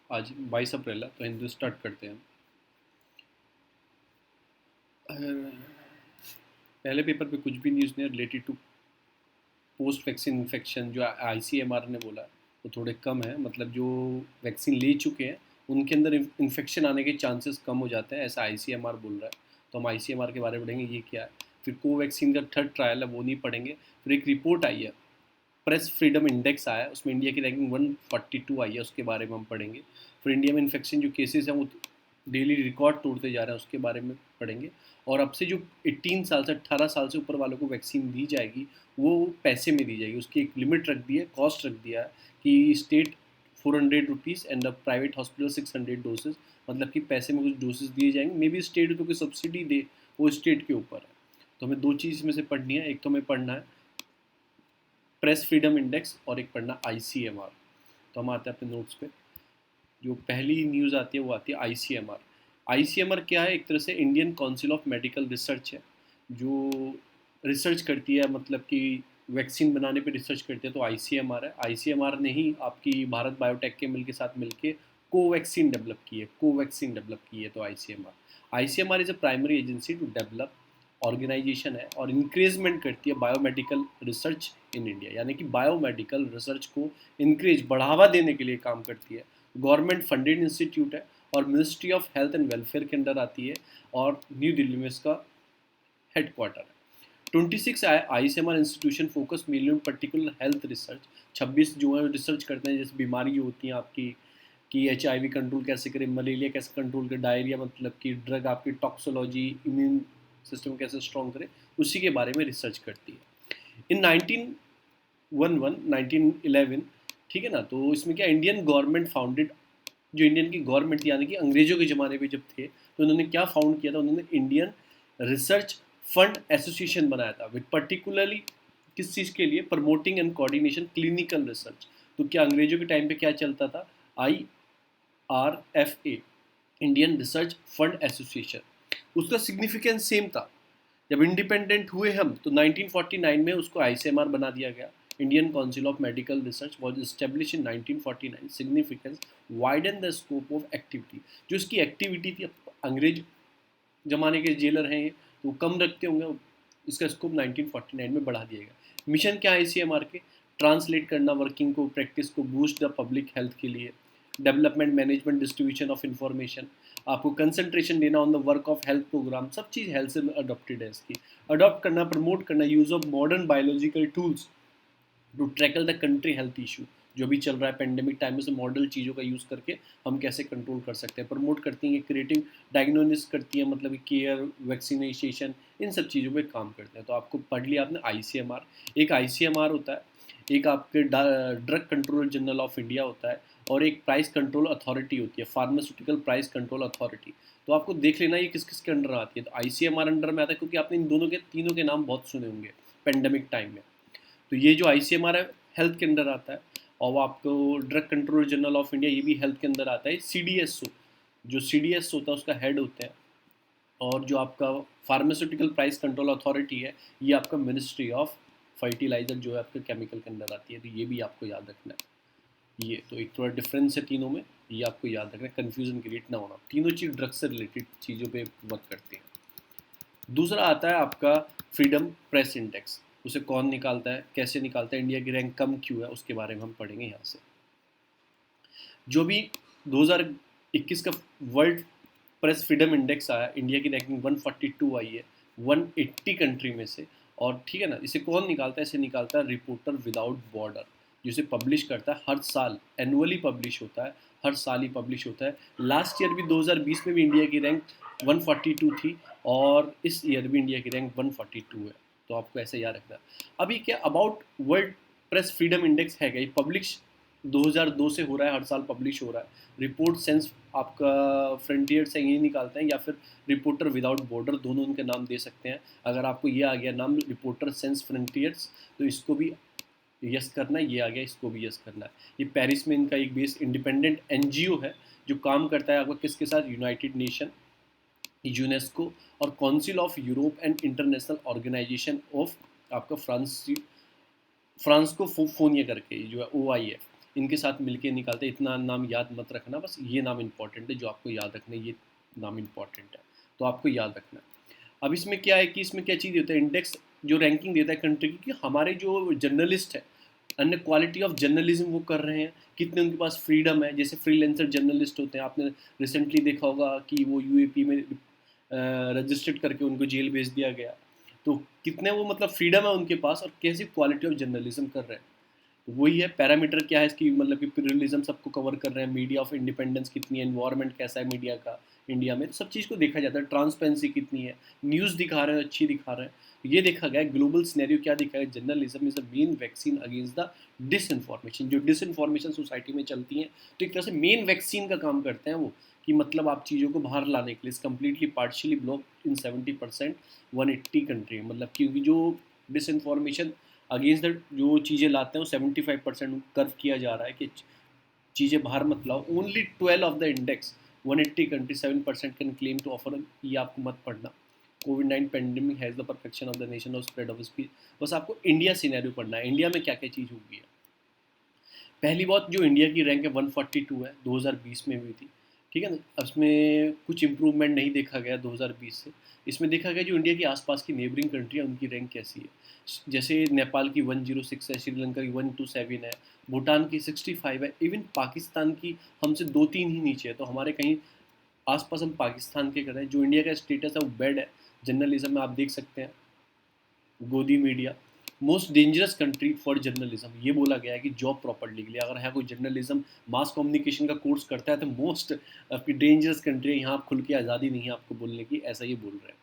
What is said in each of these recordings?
आज 22 अप्रैल है, तो हिंदू स्टार्ट करते हैं। पहले पेपर पे कुछ भी न्यूज़ नहीं related to post vaccine infection. जो आईसीएमआर ने बोला वो थोड़े कम है, मतलब जो वैक्सीन ले चुके हैं उनके अंदर इन्फेक्शन आने के चांसेस कम हो जाते हैं, ऐसा आईसीएमआर बोल रहा है। तो हम आईसीएमआर के बारे में पढ़ेंगे ये क्या है। फिर कोवैक्सीन का थर्ड ट्रायल है वो नहीं पढ़ेंगे। फिर एक रिपोर्ट आई है, प्रेस फ्रीडम इंडेक्स आया है, उसमें इंडिया की रैंकिंग 142 आई है, उसके बारे में हम पढ़ेंगे। फिर इंडिया में इन्फेक्शन जो केसेस हैं वो डेली रिकॉर्ड तोड़ते जा रहे हैं, उसके बारे में पढ़ेंगे। और अब से जो 18 साल से 18 साल से ऊपर वालों को वैक्सीन दी जाएगी वो पैसे में दी जाएगी, उसकी एक लिमिट रख दी है, कॉस्ट रख दिया है कि state 400 rupees and private hospital 600 dosage, मतलब कि पैसे में कुछ डोसेज दिए जाएंगे। मे बी स्टेट तो कोई सब्सिडी दे, वो स्टेट के ऊपर है। तो हमें दो चीज़ में से पढ़नी है, एक तो हमें पढ़ना है प्रेस फ्रीडम इंडेक्स और एक पढ़ना आईसीएमआर। तो हम आते हैं अपने नोट्स पे। जो पहली न्यूज़ आती है वो आती है आईसीएमआर। आईसीएमआर क्या है? एक तरह से Indian council of medical research है, जो रिसर्च करती है, मतलब कि वैक्सीन बनाने पे रिसर्च करती है। तो आईसीएमआर है। आईसीएमआर ने ही आपकी भारत बायोटेक के मिल के साथ मिलके कोवैक्सीन डेवलप की है, कोवैक्सीन डेवलप की है। तो ICMR is a primary agency to develop organisation है और इंक्रेजमेंट करती है बायोमेडिकल रिसर्च इन इंडिया, यानी कि बायोमेडिकल रिसर्च को इंक्रेज बढ़ावा देने के लिए काम करती है। गवर्नमेंट फंडेड इंस्टीट्यूट है और ministry of health and welfare के अंडर आती है और न्यू दिल्ली में इसका हेडक्वार्टर है। 26 ICMR institution focus mainly on particular health research. 26 जो है रिसर्च करते हैं, जैसे बीमारी जो होती हैं आपकी, कि एचआईवी कंट्रोल कैसे करें, मलेरिया कैसे कंट्रोल करें, डायरिया मतलब कि ड्रग, आपकी टॉक्सोलॉजी, इम्यून सिस्टम कैसे स्ट्रॉन्ग करें, उसी के बारे में रिसर्च करती है। इन 1911, ठीक है ना, तो इसमें क्या इंडियन गवर्नमेंट फाउंडेड, जो इंडियन की गवर्नमेंट यानी कि अंग्रेजों के ज़माने में जब थे तो उन्होंने क्या फाउंड किया था, उन्होंने इंडियन रिसर्च फंड एसोसिएशन बनाया था, विद पर्टिकुलरली किस चीज़ के लिए? Promoting and coordination clinical research. तो क्या अंग्रेजों के टाइम पे क्या चलता था? IRFA, Indian research fund association. उसका सिग्निफिकेंस सेम था। जब इंडिपेंडेंट हुए हम तो 1949 में उसको आईसीएमआर बना दिया गया। Indian council of medical research was establish in 1949। Significance widen the scope of activity. जो इसकी एक्टिविटी थी, अंग्रेज जमाने के जेलर हैं ये, तो कम रखते होंगे, इसका स्कोप 1949 में बढ़ा दिया गया। मिशन क्या है आईसीएमआर के? ट्रांसलेट करना वर्किंग को, प्रैक्टिस को, बूस्ट द पब्लिक हेल्थ के लिए, development, management, distribution of information, आपको कंसंट्रेशन देना on the work of health programme, सब चीज़ हेल्थ से अडॉप्टेड है इसकी। अडॉप्ट करना, प्रमोट करना use of modern biological tools to tackle the country health issue. जो भी चल रहा है पेंडेमिक टाइम में, से मॉडल चीज़ों का यूज़ करके हम कैसे कंट्रोल कर सकते हैं। प्रमोट करती हैं क्रिएटिव डायग्नोसिस करती हैं, मतलब केयर, वैक्सीनेशन, इन सब चीज़ों पे काम करते हैं। तो आपको पढ़ लिया आपने आईसीएमआर। एक आईसीएमआर होता है, एक आपके drug controller general of India होता है, और एक प्राइस कंट्रोल अथॉरिटी होती है, फार्मास्यूटिकल प्राइस कंट्रोल अथॉरिटी। तो आपको देख लेना ये किस किस के अंडर आती है। तो आईसीएमआर अंडर में आता है, क्योंकि आपने इन दोनों के, तीनों के नाम बहुत सुने होंगे पेंडेमिक टाइम में। तो ये जो आईसीएमआर है हेल्थ के अंदर आता है। और वो आपको drug controller general of India, ये भी हेल्थ के अंदर आता है। सीडीएसओ, जो सीडीएस होता है उसका हेड होते हैं। और जो आपका फार्मास्यूटिकल प्राइस कंट्रोल अथॉरिटी है, ये आपका मिनिस्ट्री ऑफ फर्टिलाइजर जो है आपके केमिकल के अंदर आती है। तो ये भी आपको याद रखना है। ये तो एक थोड़ा डिफरेंस है तीनों में, ये आपको याद रखना है, कन्फ्यूजन क्रिएट ना होना। तीनों चीज़ ड्रग से रिलेटेड चीज़ों पे वर्क करते हैं। दूसरा आता है आपका फ्रीडम प्रेस इंडेक्स। उसे कौन निकालता है, कैसे निकालता है, इंडिया की रैंक कम क्यों है, उसके बारे में हम पढ़ेंगे यहाँ से। जो भी 2021 का वर्ल्ड प्रेस फ्रीडम इंडेक्स आया, इंडिया की रैंकिंग 142 आई है 180 कंट्री में से। और ठीक है ना, इसे कौन निकालता है? इसे निकालता है रिपोर्टर विदाउट बॉर्डर, जिसे पब्लिश करता है हर साल, एनुअली पब्लिश होता है, हर साल ही पब्लिश होता है। लास्ट ईयर भी 2020 में भी इंडिया की रैंक 142 थी, और इस ईयर भी इंडिया की रैंक 142 है। तो आपको ऐसे याद रखना है। अभी क्या about world press freedom index है क्या? पब्लिश 2002 से हो रहा है, हर साल पब्लिश हो रहा है। रिपोर्ट सेंस आपका फ्रंटियर से ये निकालते हैं, या फिर रिपोर्टर विदाउट बॉर्डर, दोनों उनके नाम दे सकते हैं। अगर आपको ये आ गया नाम रिपोर्टर सेंस फ्रंटियर्स, तो इसको भी यस करना है, ये आ गया इसको भी यस करना है। ये पेरिस में इनका एक बेस इंडिपेंडेंट एनजीओ है, जो काम करता है आपका किसके साथ? यूनाइटेड नेशन, यूनेस्को और council of Europe and international organisation of आपका फ्रांस को फोनिया करके जो है OIF। इनके साथ मिलके निकालते हैं। इतना नाम याद मत रखना, बस ये नाम इंपॉर्टेंट है जो आपको याद रखना है, ये नाम इंपॉर्टेंट है तो आपको याद रखना है। अब इसमें क्या है कि इसमें क्या चीज़ होता है, इंडेक्स जो रैंकिंग देता है कंट्री की, कि हमारे जो जर्नलिस्ट है अन्य क्वालिटी ऑफ जर्नलिज्म वो कर रहे हैं, कितने उनके पास फ्रीडम है। जैसे फ्रीलांसर जर्नलिस्ट होते हैं, आपने रिसेंटली देखा होगा कि वो यूएपी में रजिस्टर्ड करके उनको जेल भेज दिया गया। तो कितने वो मतलब फ्रीडम है उनके पास और कैसी क्वालिटी ऑफ जर्नलिज्म कर रहे हैं। तो वही है पैरामीटर क्या है इसकी, मतलब कि प्लुरलिज्म सबको कवर कर रहे हैं, मीडिया ऑफ इंडिपेंडेंस कितनी है, एनवायरनमेंट कैसा है मीडिया का इंडिया में, तो सब चीज़ को देखा जाता है। ट्रांसपेरेंसी कितनी है, न्यूज़ दिखा रहे हैं अच्छी दिखा रहे हैं, तो ये देखा गया। ग्लोबल सिनेरियो क्या दिखा है, journalism is the main vaccine against the disinformation. जो डिसइंफॉर्मेशन सोसाइटी में चलती हैं तो एक तरह से मेन वैक्सीन का काम करते हैं वो, कि मतलब आप चीज़ों को बाहर लाने के लिए completely partially block in 70% 180 country, मतलब क्योंकि जो डिसइंफॉर्मेशन अगेंस्ट द जो चीज़ें लाते हैं वो 75% कर्व किया जा रहा है कि चीज़ें बाहर मत लाओ। Only 12 of the index 180 country 7% can claim to offer, ये आपको मत पढ़ना। कोविड-19 pandemic has the perfection of the nation of spread of speech. बस आपको इंडिया सिनेरियो पढ़ना है, इंडिया में क्या क्या चीज़ हुई है। पहली बात, जो इंडिया की रैंक है 142 है, 2020 में हुई थी, ठीक है ना। अब इसमें कुछ इंप्रूवमेंट नहीं देखा गया 2020 से। इसमें देखा गया जो इंडिया के आसपास की नेबरिंग कंट्री है उनकी रैंक कैसी है। जैसे नेपाल की 106 है, श्रीलंका की 127 है, भूटान की 65 है, इवन पाकिस्तान की हमसे 2-3 ही नीचे है। तो हमारे कहीं आसपास हम पाकिस्तान के कर रहे हैं। जो इंडिया का स्टेटस है वो बेड है जर्नलिज्म में, आप देख सकते हैं गोदी media. Most dangerous country for journalism, ये बोला गया है कि जॉब प्रॉपर्टी के लिए अगर है कोई जर्नलिज्म मास कम्युनिकेशन का कोर्स करता है तो मोस्ट आपकी डेंजरस कंट्री है, यहाँ आप खुल के आज़ादी नहीं है आपको बोलने की, ऐसा ये बोल रहे हैं।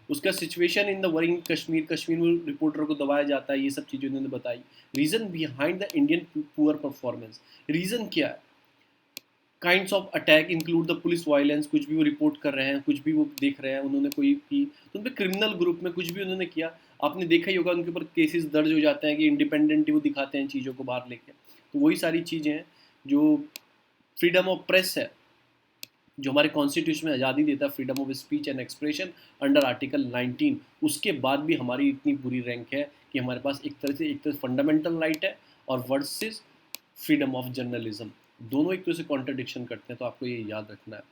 उसका situation in the worrying Kashmir, Kashmir में रिपोर्टर को दबाया जाता है, ये सब चीज़ें उन्होंने बताई। Reason behind the Indian poor performance, reason क्या है। Kinds of attack include the police violence, कुछ भी वो रिपोर्ट कर रहे हैं, कुछ भी वो देख रहे हैं उन्होंने कोई की, तो उन पर क्रिमिनल ग्रुप में कुछ भी उन्होंने किया, आपने देखा ही होगा उनके ऊपर केसेस दर्ज हो जाते हैं कि इंडिपेंडेंट वो दिखाते हैं चीज़ों को बाहर लेके। तो वही सारी चीज़ें हैं जो फ्रीडम ऑफ प्रेस है, जो हमारे कॉन्स्टिट्यूशन में आज़ादी देता है freedom of speech and expression under article 19, उसके बाद भी हमारी इतनी बुरी रैंक है कि हमारे पास एक तरह से फंडामेंटल राइट है और वर्सेस फ्रीडम ऑफ जर्नलिज्म, दोनों एक तरह से कॉन्ट्रडिक्शन करते हैं। तो आपको ये याद रखना है।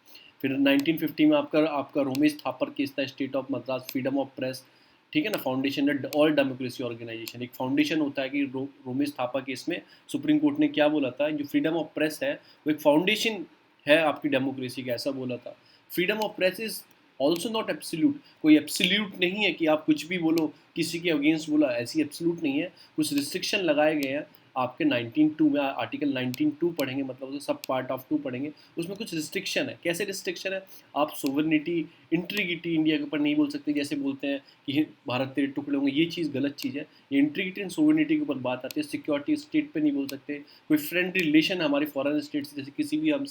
फिर 1950 में आपका आपका रोमेश थापर केस था, state of Madras freedom of press, ठीक है ना। फाउंडेशन ऑल डेमोक्रेसी ऑर्गेनाइजेशन, एक फाउंडेशन होता है कि रोमेश थापा केस में सुप्रीम कोर्ट ने क्या बोला था, जो फ्रीडम ऑफ प्रेस है वो एक फाउंडेशन है आपकी डेमोक्रेसी का, ऐसा बोला था। Freedom of press is also not absolute, कोई एब्सोल्यूट नहीं है कि आप कुछ भी बोलो किसी के अगेंस्ट बोला, ऐसी एब्सोल्यूट नहीं है। कुछ रिस्ट्रिक्शन लगाए गए हैं आपके 19(2) में, आर्टिकल 19(2) पढ़ेंगे, मतलब तो सब पार्ट ऑफ 2 पढ़ेंगे, उसमें कुछ रिस्ट्रिक्शन है। कैसे रिस्ट्रिक्शन है, आप सोवरेनिटी इंटीग्रिटी इंडिया के ऊपर नहीं बोल सकते, जैसे बोलते हैं कि भारत तेरे टुकड़े होंगे, ये चीज़ गलत चीज़ है। ये इंटीग्रिटी एंड सोवरेनिटी के ऊपर बात आती है। सिक्योरिटी स्टेट पे नहीं बोल सकते। कोई फ्रेंड रिलेशन हमारे फॉरेन स्टेट से, जैसे किसी भी हम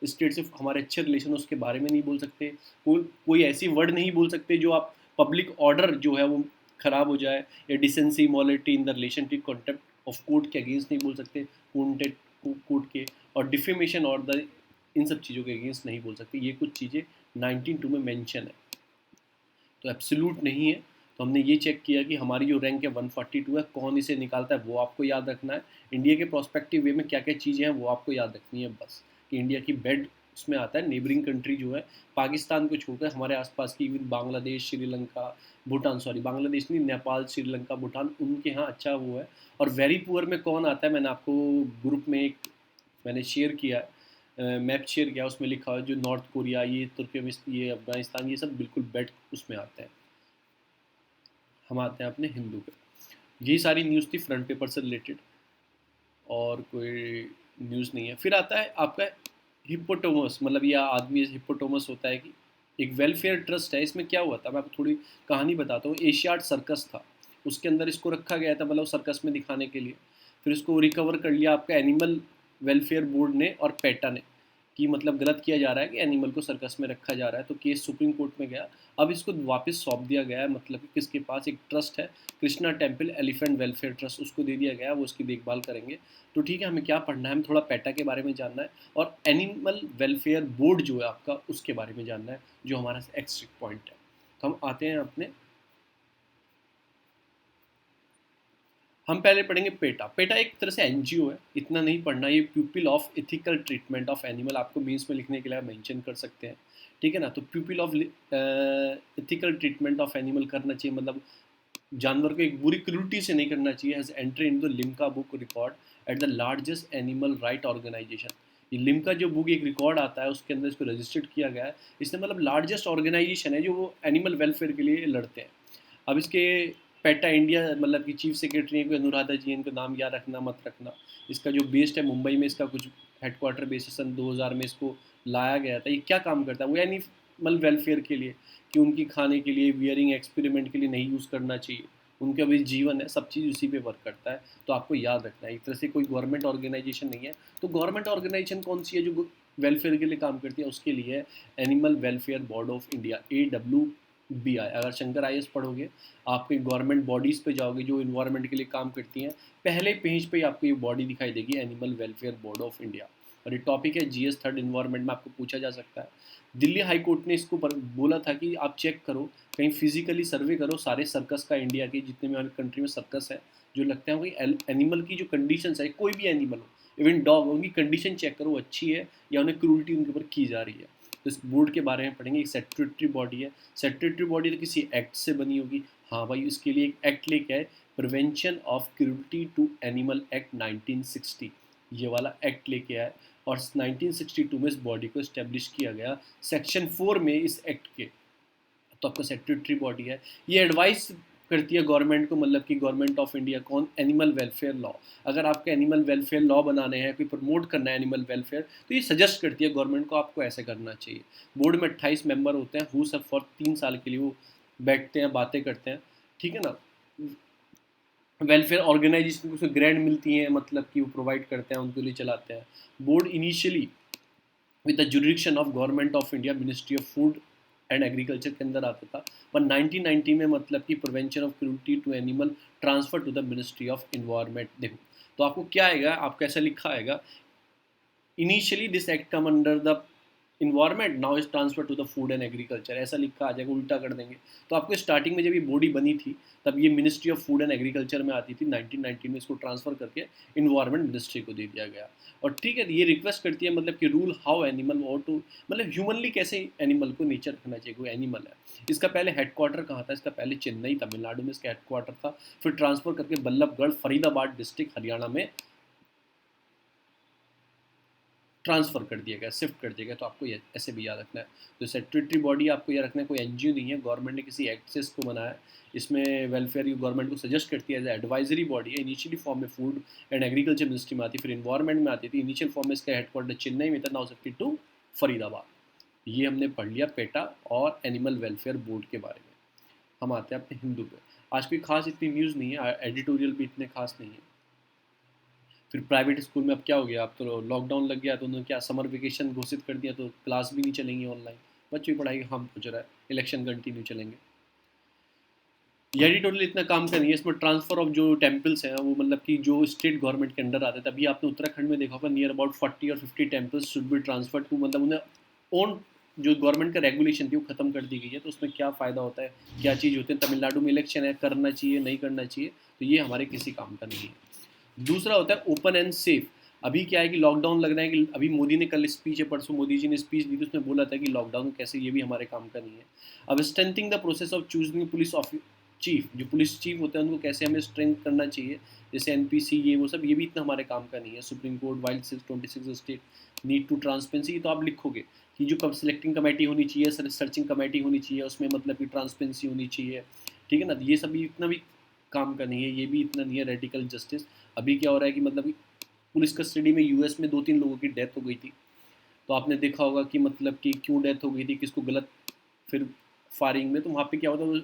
स्टेट से हमारे अच्छे रिलेशन उसके बारे में नहीं बोल सकते। कोई ऐसी वर्ड नहीं बोल सकते जो आप पब्लिक ऑर्डर जो है वो खराब हो जाए, या decency morality in the relationship contact of court के अगेंस्ट नहीं बोल सकते, कोर्ट के, और डिफेमेशन और द इन सब चीज़ों के अगेंस्ट नहीं बोल सकते। ये कुछ चीज़ें 19(2) में मेंशन है, तो एब्सोल्यूट नहीं है। तो हमने ये चेक किया कि हमारी जो रैंक है 142 है, कौन इसे निकालता है वो आपको याद रखना है। इंडिया के प्रोस्पेक्टिव वे में क्या क्या चीज़ें हैं वो आपको याद रखनी है बस, कि इंडिया की बेड उसमें आता है। नेबरिंग कंट्री जो है पाकिस्तान को छोड़कर हमारे आसपास की इवन बांग्लादेश, श्रीलंका, भूटान, सॉरी बांग्लादेश नहीं, नेपाल, श्रीलंका, भूटान, उनके यहाँ अच्छा वो है। और वेरी पुअर में कौन आता है, मैंने आपको ग्रुप में एक मैंने शेयर किया मैप शेयर किया, उसमें लिखा है जो नॉर्थ कोरिया, ये तुर्कमेनिस्तान, ये अफगानिस्तान, ये सब बिल्कुल बेड उसमें आते हैं। हम आते हैं अपने हिंदू पे। यही सारी न्यूज़ थी फ्रंट पेपर से रिलेटेड, और कोई न्यूज़ नहीं है। फिर आता है आपका हिप्पोटोमस, मतलब यह आदमी हिप्पोटोमस होता है कि एक वेलफेयर ट्रस्ट है। इसमें क्या हुआ था, मैं आपको थोड़ी कहानी बताता हूँ। एशियाड सर्कस था, उसके अंदर इसको रखा गया था, मतलब सर्कस में दिखाने के लिए। फिर इसको रिकवर कर लिया आपका एनिमल वेलफेयर बोर्ड ने और पेटा ने, कि मतलब गलत किया जा रहा है कि एनिमल को सर्कस में रखा जा रहा है। तो केस सुप्रीम कोर्ट में गया। अब इसको वापस सौंप दिया गया है, मतलब कि किसके पास, एक ट्रस्ट है Krishna temple elephant welfare trust, उसको दे दिया गया है, वो उसकी देखभाल करेंगे। तो ठीक है, हमें क्या पढ़ना है, हमें थोड़ा पेटा के बारे में जानना है, और एनिमल वेलफेयर बोर्ड जो है आपका उसके बारे में जानना है, जो हमारा एक्स्ट्रिक पॉइंट है। तो हम आते हैं अपने हम पहले पढ़ेंगे पेटा। पेटा एक तरह से एनजीओ है, इतना नहीं पढ़ना। ये प्यूपिल of ethical treatment of animal, आपको मीन्स में लिखने के लिए मेंशन कर सकते हैं, ठीक है ना। तो प्यूपिल of ethical treatment of animal करना चाहिए, मतलब जानवर को एक बुरी क्रूरटी से नहीं करना चाहिए। Has entry in the Limca book record at the largest animal right organisation. ये लिम्का जो बुक एक रिकॉर्ड आता है, उसके अंदर इसको रजिस्टर्ड किया गया है। इसने मतलब लार्जेस्ट ऑर्गेनाइजेशन है जो वो एनिमल वेलफेयर के लिए लड़ते हैं। अब इसके पेटा इंडिया मतलब कि चीफ सेक्रेटरी हैं कोई अनुराधा जी, इनका नाम याद रखना मत रखना। इसका जो बेस्ड है मुंबई में, इसका कुछ हेडक्वार्टर बेसिस सन 2000 में इसको लाया गया था। ये क्या काम करता है वो, यानी मतलब वेलफेयर के लिए, कि उनकी खाने के लिए, वियरिंग, एक्सपेरिमेंट के लिए नहीं यूज़ करना चाहिए। उनका भी जीवन है, सब चीज़ उसी पे वर्क करता है। तो आपको याद रखना है, एक तरह से कोई गवर्नमेंट ऑर्गेनाइजेशन नहीं है। तो गवर्नमेंट ऑर्गेनाइजेशन कौन सी है जो वेलफेयर के लिए काम करती है, उसके लिए animal welfare board of India, AWBI। अगर शंकर IAS पढ़ोगे, आपको गवर्नमेंट बॉडीज़ पे जाओगे जो इन्वायरमेंट के लिए काम करती हैं, पहले पेज पे आपको ये बॉडी दिखाई देगी, animal welfare board of India. और ये टॉपिक है GS थर्ड इन्वायरमेंट में, आपको पूछा जा सकता है। दिल्ली हाई कोर्ट ने इसको बोला था कि आप चेक करो, कहीं फिजिकली सर्वे करो सारे सर्कस का, इंडिया के जितने भी हमारे कंट्री में सर्कस है जो लगते हैं, कोई एनिमल की जो कंडीशन है, कोई भी एनिमल हो, इवन डॉग, उनकी कंडीशन चेक करो अच्छी है या उन्हें क्रूरटी उनके ऊपर की जा रही है। तो इस बोर्ड के बारे में पढ़ेंगे। एक स्टैट्यूटरी बॉडी है। स्टैट्यूटरी बॉडी तो किसी एक्ट से बनी होगी। हाँ भाई, इसके लिए एक एक्ट लेके आए, prevention of cruelty to animal act 1960, ये वाला एक्ट लेके आए। और 1962 में इस बॉडी को इस्टेब्लिश किया गया, सेक्शन 4 में इस एक्ट के। तो आपका स्टैट्यूटरी बॉडी है, ये एडवाइस करती है गवर्नमेंट को, मतलब कि गवर्नमेंट ऑफ इंडिया कौन, एनिमल वेलफेयर लॉ। अगर आपके एनिमल वेलफेयर लॉ बनाने हैं, कोई प्रमोट करना है एनिमल वेलफेयर, तो ये सजेस्ट करती है गवर्नमेंट को आपको ऐसे करना चाहिए। बोर्ड में 28 मेंबर होते हैं, हु सब फॉर 3 साल के लिए वो बैठते हैं, बातें करते हैं, ठीक है ना। वेलफेयर ऑर्गेनाइजेशन को उसको ग्रैंड मिलती हैं, मतलब कि वो प्रोवाइड करते हैं, उनके लिए चलाते हैं। Board initially with the jurisdiction of government of India, ministry of food and agriculture के अंदर आता था। पर 1990 में मतलब कि prevention of cruelty to animal transfer to the ministry of environment. देखो तो आपको क्या आएगा, आपको ऐसा लिखा आएगा, initially this act come under the environment, now is transfer to the food and agriculture, ऐसा लिखा आ जाएगा, उल्टा कर देंगे। तो आपको स्टार्टिंग में जब ये बॉडी बनी थी, तब ये ministry of food and agriculture में आती थी। 1990 में इसको ट्रांसफर करके इन्वायरमेंट मिनिस्ट्री को दे दिया गया। और ठीक है, ये रिक्वेस्ट करती है मतलब कि रूल हाउ एनिमल और टू, मतलब ह्यूमनली कैसे एनिमल को नेचर रखना चाहिए, कोई एनिमल है। इसका पहले हेडक्वार्टर कहाँ था, इसका पहले चेन्नई तमिलनाडु में इसका हेडक्वार्टर था, फिर ट्रांसफर करके बल्लभगढ़ फरीदाबाद डिस्ट्रिक्ट हरियाणा में ट्रांसफ़र कर दिया गया, शिफ्ट कर दिया गया। तो आपको ये ऐसे भी याद रखना है। तो स्टैट्यूटरी बॉडी आपको याद रखना है, कोई एनजीओ नहीं है, गवर्नमेंट ने किसी एक्ट से इसको बनाया है। इसमें वेलफेयर की गवर्नमेंट को सजेस्ट करती है, एज एडवाइजरी बॉडी है। इनिशियली फॉर्म में फूड एंड एग्रीकल्चर मिनिस्ट्री में आती, फिर इन्वायरमेंट में आती थी। इनिशियल फॉर्म में इसका हेडक्वार्टर चेन्नई में था, नाउ शिफ्टेड टू फरीदाबाद। ये हमने पढ़ लिया पेटा और एनिमल वेलफेयर बोर्ड के बारे में। हम आते हैं अपने हिंदू पे। आज कोई खास इतनी न्यूज़ नहीं है, एडिटोरियल भी इतने खास नहीं है। फिर प्राइवेट स्कूल में अब क्या हो गया, अब तो लॉकडाउन लग गया, तो उन्होंने क्या समर वेकेशन घोषित कर दिया, तो क्लास भी नहीं चलेंगी ऑनलाइन, बच्चों की पढ़ाई हम पूछ रहा है, इलेक्शन कंटिन्यू चलेंगे। ये एडिटोरियल इतना काम का नहीं है। इसमें ट्रांसफर ऑफ जो टेम्पल्स हैं वो मतलब कि जो स्टेट गवर्नमेंट के अंडर आते थे, अभी आपने उत्तराखंड में देखा होगा नियर अबाउट 40 और 50 temples should be transfer to, मतलब उन्हें ओन, जो गवर्नमेंट का रेगुलेशन थी वो खत्म कर दी गई है। तो उसमें क्या फ़ायदा होता है, क्या चीज़ होती है, तमिलनाडु में इलेक्शन है, करना चाहिए नहीं करना चाहिए, तो ये हमारे किसी काम का नहीं है। दूसरा होता है ओपन एंड सेफ। अभी क्या है कि लॉकडाउन लग रहा है, कि अभी मोदी ने कल स्पीच है, परसों मोदी जी ने स्पीच दी, तो उसमें बोला था कि लॉकडाउन कैसे, ये भी हमारे काम का नहीं है। अब strengthening the process of choosing police chief, जो पुलिस चीफ होते हैं उनको कैसे हमें स्ट्रेंथ करना चाहिए, जैसे NPC, ये वो सब, ये भी इतना हमारे काम का नहीं है। Supreme court wild 26 state need to transparency, तो आप लिखोगे कि जो कब सिलेक्टिंग कमेटी होनी चाहिए, सर्चिंग कमेटी होनी चाहिए, उसमें मतलब कि ट्रांसपेरेंसी होनी चाहिए, ठीक है ना। ये सब भी इतना भी काम का नहीं है, ये भी इतना नहीं है। रेडिकल जस्टिस, अभी क्या हो रहा है कि मतलब पुलिस कस्टडी में US में 2-3 लोगों की डेथ हो गई थी, तो आपने देखा होगा कि मतलब कि क्यों डेथ हो गई थी, किसको गलत, फिर फायरिंग में, तो वहाँ पे क्या होता है,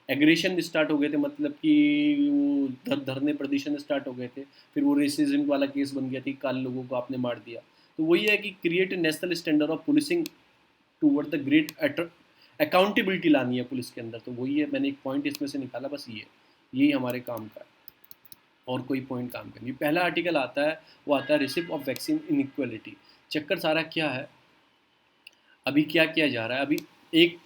एग्रेशन स्टार्ट हो गए थे, मतलब कि वो धरने प्रदर्शन स्टार्ट हो गए थे, फिर वो रेसिज्म वाला केस बन गया थी, काले लोगों को आपने मार दिया। तो वही है कि create a national standard of policing toward the great accountability लानी है पुलिस के अंदर। तो वही है, मैंने एक पॉइंट इसमें से निकाला, बस ये यही हमारे काम का है, और कोई पॉइंट काम का नहीं। पहला आर्टिकल आता है, वो आता है रिसिप्ट ऑफ वैक्सीन इनइक्वालिटी। चक्कर सारा क्या है, अभी क्या किया जा रहा है, अभी 1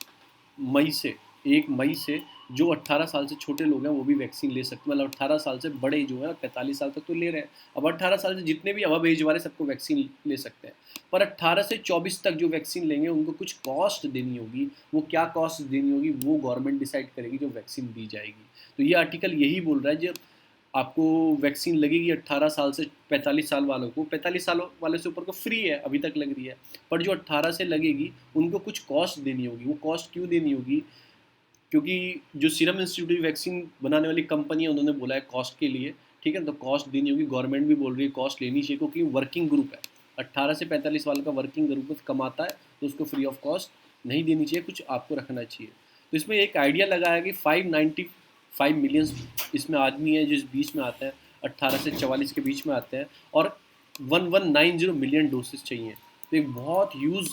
मई से जो 18 साल से छोटे लोग हैं वो भी वैक्सीन ले सकते हैं, मतलब 18 साल से बड़े जो है 45 साल तक तो ले रहे हैं। अब 18 साल से जितने भी अब एज वाले सबको वैक्सीन ले सकते हैं, पर 18 से 24 तक जो वैक्सीन लेंगे उनको कुछ कॉस्ट देनी होगी। वो क्या कॉस्ट देनी होगी वो गवर्नमेंट डिसाइड करेगी जो वैक्सीन दी जाएगी। तो ये आर्टिकल यही बोल रहा है, जब आपको वैक्सीन लगेगी 18 साल से 45 साल वालों को, 45 साल वाले से ऊपर को फ्री है, अभी तक लग रही है, पर जो 18 से लगेगी उनको कुछ कॉस्ट देनी होगी। वो कॉस्ट क्यों देनी होगी? क्योंकि जो सीरम इंस्टीट्यूट की वैक्सीन बनाने वाली कंपनी है उन्होंने बोला है कॉस्ट के लिए, ठीक है, तो कॉस्ट देनी होगी। गवर्नमेंट भी बोल रही है कॉस्ट लेनी चाहिए, क्योंकि वर्किंग ग्रुप है, 18 से 45 वालों का वर्किंग ग्रुप कमाता है, तो उसको फ्री ऑफ कॉस्ट नहीं देनी चाहिए, कुछ आपको रखना चाहिए। तो इसमें एक आइडिया लगा है कि 595 मिलियन इसमें आदमी है जो इस बीच में आते हैं, 18 से 44 के बीच में आते हैं, और 1190 मिलियन डोसेस चाहिए। तो एक बहुत ह्यूज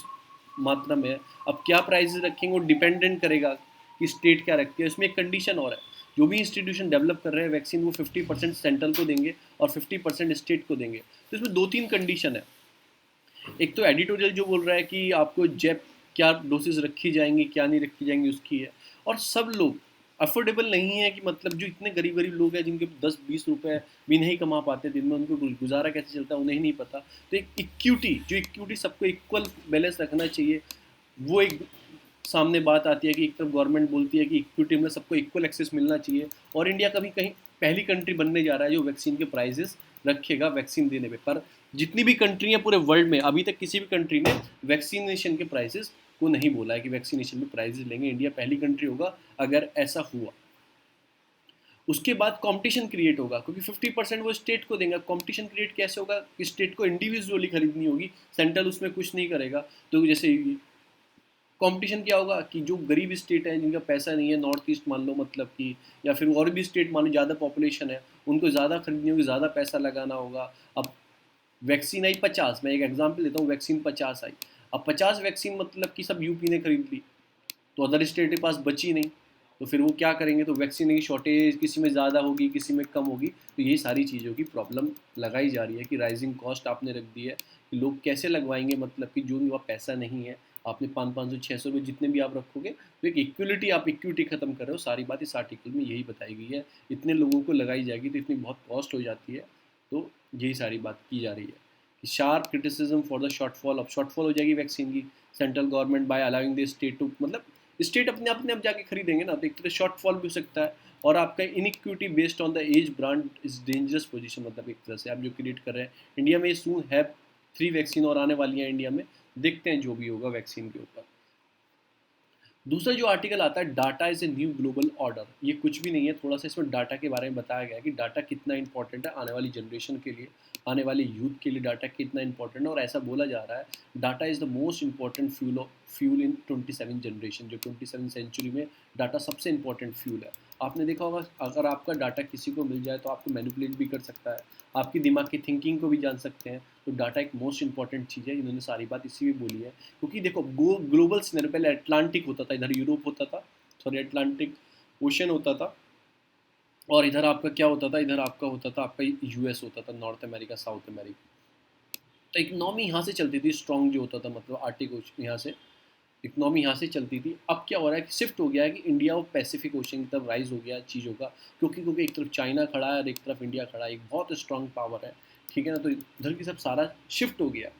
मात्रा में है। अब क्या प्राइस रखेंगे वो डिपेंडेंट करेगा कि स्टेट क्या रखती है। इसमें एक कंडीशन और है, जो भी इंस्टीट्यूशन डेवलप कर रहे हैं वैक्सीन वो 50% सेंट्रल को देंगे और 50% स्टेट को देंगे। तो इसमें 2-3 कंडीशन है। एक तो एडिटोरियल जो बोल रहा है कि आपको जेप क्या डोसेज रखी जाएंगी क्या नहीं रखी जाएंगी उसकी है, और सब लोग अफोर्डेबल नहीं है, कि मतलब जो इतने गरीब गरीब लोग हैं जिनके 10-20 रुपए भी नहीं कमा पाते दिन में, उनको गुजारा कैसे चलता है उन्हें ही नहीं पता। तो एक इक्विटी, जो इक्विटी सबको इक्वल बैलेंस रखना चाहिए, वो एक सामने बात आती है कि एक तरफ गवर्नमेंट बोलती है कि इक्विटी में सबको इक्वल एक्सेस मिलना चाहिए, और इंडिया कभी कहीं पहली कंट्री बनने जा रहा है जो वैक्सीन के प्राइजेस रखेगा वैक्सीन देने पे। पर जितनी भी कंट्री हैं पूरे वर्ल्ड में, अभी तक किसी भी कंट्री ने वैक्सीनेशन के प्राइसेस को नहीं बोला है कि वैक्सीनेशन में प्राइजेस लेंगे। इंडिया पहली कंट्री होगा अगर ऐसा हुआ। उसके बाद कंपटीशन क्रिएट होगा, क्योंकि 50% वो स्टेट को देंगे। कंपटीशन क्रिएट कैसे होगा कि स्टेट को इंडिविजुअली खरीदनी होगी, सेंट्रल उसमें कुछ नहीं करेगा। तो जैसे कंपटीशन क्या होगा कि जो गरीब स्टेट है जिनका पैसा नहीं है, नॉर्थ ईस्ट मान लो, मतलब कि, या फिर और भी स्टेट मान लो ज़्यादा पॉपुलेशन है, उनको ज़्यादा खरीदनी होगी, ज़्यादा पैसा लगाना होगा। अब वैक्सीन आई 50, मैं एक एग्जांपल देता हूँ, वैक्सीन 50 आई, अब 50 वैक्सीन मतलब कि सब यूपी ने खरीद ली, तो अदर स्टेट के पास बची नहीं, तो फिर वो क्या करेंगे? तो वैक्सीन की शॉर्टेज किसी में ज़्यादा होगी किसी में कम होगी। तो ये सारी चीज़ों की प्रॉब्लम लगाई जा रही है कि राइजिंग कॉस्ट आपने रख दी है कि लोग कैसे लगवाएंगे, मतलब कि जो उनके पास पैसा नहीं है। आपने 500-500-600 रुपये जितने भी आप रखोगे, तो एक इक्विटी ख़त्म कर रहे हो। सारी बात इस आर्टिकल में यही बताई गई है। इतने लोगों को लगाई जाएगी तो इतनी बहुत कॉस्ट हो जाती है। तो यही सारी बात की जा रही है कि sharp criticism for the shortfall. अब शॉर्टफॉल हो जाएगी वैक्सीन की, central government by allowing the state to, मतलब स्टेट अपने अपने अब जाके खरीदेंगे ना, तो एक तरह शॉर्टफॉल भी हो सकता है। और आपका inequity based on the age brand is dangerous position, मतलब एक तरह से आप जो क्रिएट कर रहे हैं। इंडिया में सून है 3 वैक्सीन और आने वाली हैं इंडिया में, देखते हैं जो भी होगा वैक्सीन के ऊपर। दूसरा जो आर्टिकल आता है, data is a new global order, ये कुछ भी नहीं है, थोड़ा सा इसमें डाटा के बारे में बताया गया है कि डाटा कितना इंपॉर्टेंट है आने वाली जनरेशन के लिए, आने वाले यूथ के लिए डाटा कितना इंपॉर्टेंट है। और ऐसा बोला जा रहा है data is the most important fuel in 27 generation, जो 27 सेंचुरी में डाटा सबसे इंपॉर्टेंट फ्यूल है। आपने देखा होगा अगर आपका डाटा किसी को मिल जाए तो आपको मैनिपुलेट भी कर सकता है, आपकी दिमाग की थिंकिंग को भी जान सकते हैं। तो डाटा एक मोस्ट इंपॉर्टेंट चीज़ है, इन्होंने सारी बात इसी में बोली है। क्योंकि देखो ग्लोबल सिनेरियो, पहले अटलांटिक होता था, इधर यूरोप होता था, सॉरी अटलांटिक ओशन होता था, और इधर आपका क्या होता था, इधर आपका होता था आपका यूएस होता था, नॉर्थ अमेरिका साउथ अमेरिका। तो इकनॉमी यहाँ से चलती थी स्ट्रॉन्ग जो होता था, मतलब आर्टिक यहाँ से इकनॉमी यहाँ से चलती थी। अब क्या हो रहा है कि शिफ्ट हो गया है कि इंडिया और पैसिफिक ओशन की तरफ राइज हो गया चीज़ों का, क्योंकि एक तरफ चाइना खड़ा है और एक तरफ इंडिया खड़ा है, एक बहुत स्ट्रॉन्ग पावर है, ठीक है ना। तो इधर की सब सारा शिफ्ट हो गया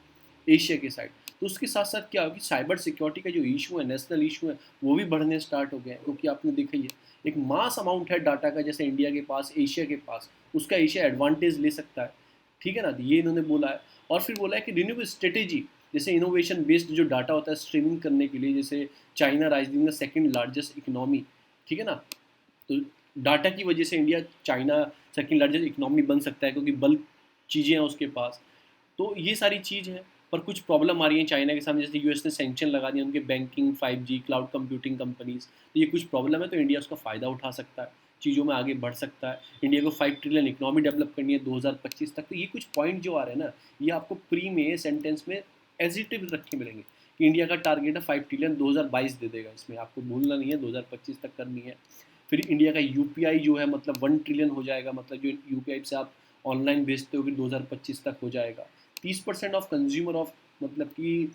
एशिया के साइड। तो उसके साथ साथ क्या हो कि साइबर सिक्योरिटी का जो इशू है, नेशनल इशू है, वो भी बढ़ने स्टार्ट हो गए हैं। क्योंकि आपने देखा ही है एक मास अमाउंट है डाटा का, जैसे इंडिया के पास एशिया के पास, उसका एशिया एडवांटेज ले सकता है, ठीक है ना। ये इन्होंने बोला है। और फिर बोला है कि रिन्यूएबल स्ट्रेटेजी, जैसे इनोवेशन बेस्ड जो डाटा होता है स्ट्रीमिंग करने के लिए, जैसे China rising the second largest economy, ठीक है ना। तो डाटा की वजह से India China second largest economy बन सकता है, क्योंकि बल्क चीज़ें हैं उसके पास। तो ये सारी चीज़ है। पर कुछ प्रॉब्लम आ रही है चाइना के सामने, जैसे यूएस ने सैंक्शन लगा दिया उनके banking, 5G, cloud computing companies. तो ये कुछ प्रॉब्लम है, तो इंडिया उसका फ़ायदा उठा सकता है, चीज़ों में आगे बढ़ सकता है। इंडिया को 5 ट्रिलियन इकोनॉमी डेवलप करनी है 2025 तक। तो ये कुछ पॉइंट जो आ रहे हैं ना, ये आपको प्री में सेंटेंस में एज इट इज रखे मिलेंगे कि इंडिया का टारगेट है 5 ट्रिलियन 2022 दे देगा, इसमें आपको भूलना नहीं है, 2025 तक करनी है। फिर इंडिया का यूपीआई जो है मतलब 1 ट्रिलियन हो जाएगा, मतलब जो यूपीआई से आप ऑनलाइन भेजते हो फिर 2025 तक हो जाएगा। 30% ऑफ कंज्यूमर ऑफ, मतलब कि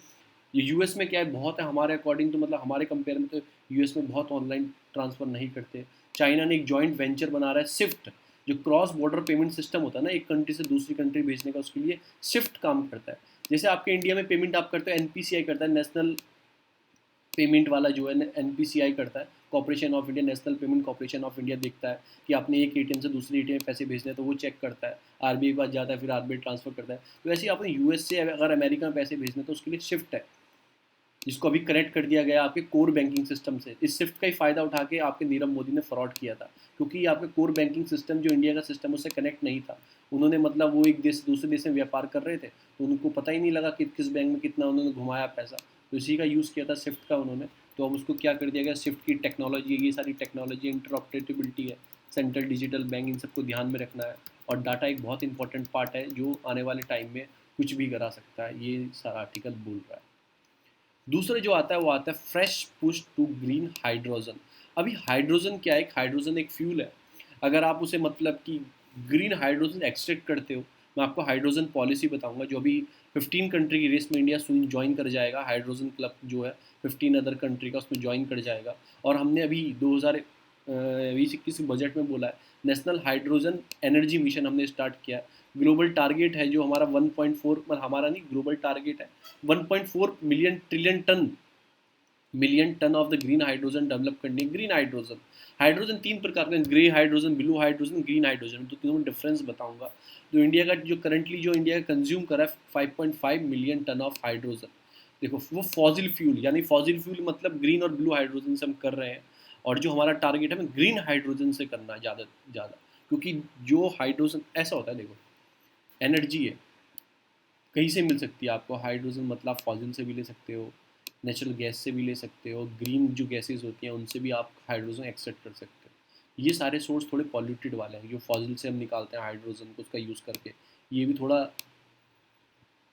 ये यूएस में क्या है, बहुत है हमारे अकॉर्डिंग, तो मतलब हमारे कंपेयर में तो यूएस में बहुत ऑनलाइन ट्रांसफ़र नहीं करते। चाइना ने एक जॉइंट वेंचर बना रहा है स्विफ्ट, जो क्रॉस बॉर्डर पेमेंट सिस्टम होता है ना, एक कंट्री से दूसरी कंट्री भेजने का, उसके लिए स्विफ्ट काम करता है। जैसे आपके इंडिया में पेमेंट आप करते हो, एनपीसीआई करता है, नेशनल पेमेंट वाला जो है एनपीसीआई करता है, corporation of India, national payment corporation of India देखता है कि आपने एक एटीएम से दूसरे एटीएम में पैसे भेजने हैं, तो वो चेक करता है, आरबीआई के पास जाता है, फिर आरबीआई ट्रांसफर करता है। तो वैसे ही आपने यूएस से अगर अमेरिका में पैसे भेजने तो उसके लिए शिफ्ट है, जिसको अभी कनेक्ट कर दिया गया आपके कोर बैंकिंग सिस्टम से। इस शिफ्ट का ही फ़ायदा उठा के आपके नीरव मोदी ने फ्रॉड किया था, क्योंकि आपके कोर बैंकिंग सिस्टम जो इंडिया का सिस्टम उससे कनेक्ट नहीं था। उन्होंने मतलब वो एक देश से दूसरे देश में व्यापार कर रहे थे, तो उनको पता ही नहीं लगा कि किस बैंक में कितना उन्होंने घुमाया पैसा, तो इसी का यूज़ किया था शिफ्ट का उन्होंने। तो अब उसको क्या कर दिया गया, शिफ्ट की टेक्नोलॉजी, ये सारी टेक्नोलॉजी इंटरऑपरेटिबिलिटी है, सेंट्रल डिजिटल बैंक, इन सबको ध्यान में रखना है। और डाटा एक बहुत इंपॉर्टेंट पार्ट है जो आने वाले टाइम में कुछ भी करा सकता है, ये सारा आर्टिकल बोल रहा है। दूसरा जो आता है वो आता है fresh push to green hydrogen. अभी हाइड्रोजन क्या है, हाइड्रोजन एक फ्यूल है। अगर आप उसे मतलब कि ग्रीन हाइड्रोजन एक्सट्रैक्ट करते हो, मैं आपको हाइड्रोजन पॉलिसी बताऊंगा, जो अभी 15 कंट्री की रेस में इंडिया सुन ज्वाइन कर जाएगा, हाइड्रोजन क्लब जो है 15 अदर कंट्री का, उसमें ज्वाइन कर जाएगा। और हमने अभी 2020-21 बजट में बोला है, नेशनल हाइड्रोजन एनर्जी मिशन हमने स्टार्ट किया है। ग्लोबल टारगेट है जो हमारा 1.4, मतलब हमारा नहीं, ग्लोबल टारगेट है 1.4 million ton of the green hydrogen develop करनी है। ग्रीन हाइड्रोजन, हाइड्रोजन तीन प्रकार के, grey hydrogen, blue hydrogen, green hydrogen, तो तीनों में डिफरेंस बताऊंगा। तो इंडिया का जो करंटली जो इंडिया कंज्यूम कर रहा है 5.5 मिलियन टन ऑफ हाइड्रोजन। देखो वो फॉजिल फ्यूल, यानी फॉजिल फ्यूल मतलब ग्रीन और ब्लू हाइड्रोजन से हम कर रहे हैं, और जो हमारा टारगेट है हमें ग्रीन हाइड्रोजन से करना है ज़्यादा से ज़्यादा। क्योंकि जो हाइड्रोजन ऐसा होता है, देखो एनर्जी है, कहीं से मिल सकती है आपको हाइड्रोजन, मतलब फॉजिल से भी ले सकते हो, नेचुरल गैस से भी ले सकते हो, ग्रीन जो गैसेज होती हैं उनसे भी आप हाइड्रोजन एक्सट्रैक्ट कर सकते हो। ये सारे सोर्स थोड़े पॉल्यूटेड वाले हैं, जो फॉजिल से हम निकालते हैं हाइड्रोजन को, उसका यूज़ करके। ये भी थोड़ा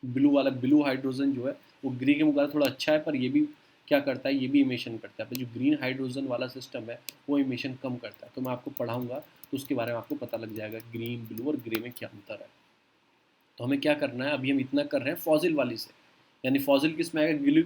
ब्लू वाला, ब्लू हाइड्रोजन जो है वो ग्रे के मुकाबले थोड़ा अच्छा है, पर ये भी क्या करता है, ये भी इमिशन करता है। पर जो ग्रीन हाइड्रोजन वाला सिस्टम है वो इमिशन कम करता है। तो मैं आपको पढ़ाऊँगा तो उसके बारे में आपको पता लग जाएगा ग्रीन, ब्लू और ग्रे में क्या अंतर है। तो हमें क्या करना है, अभी हम इतना कर रहे हैं फॉजिल वाली से, यानी फॉजिल किस में आएगा, ग्लू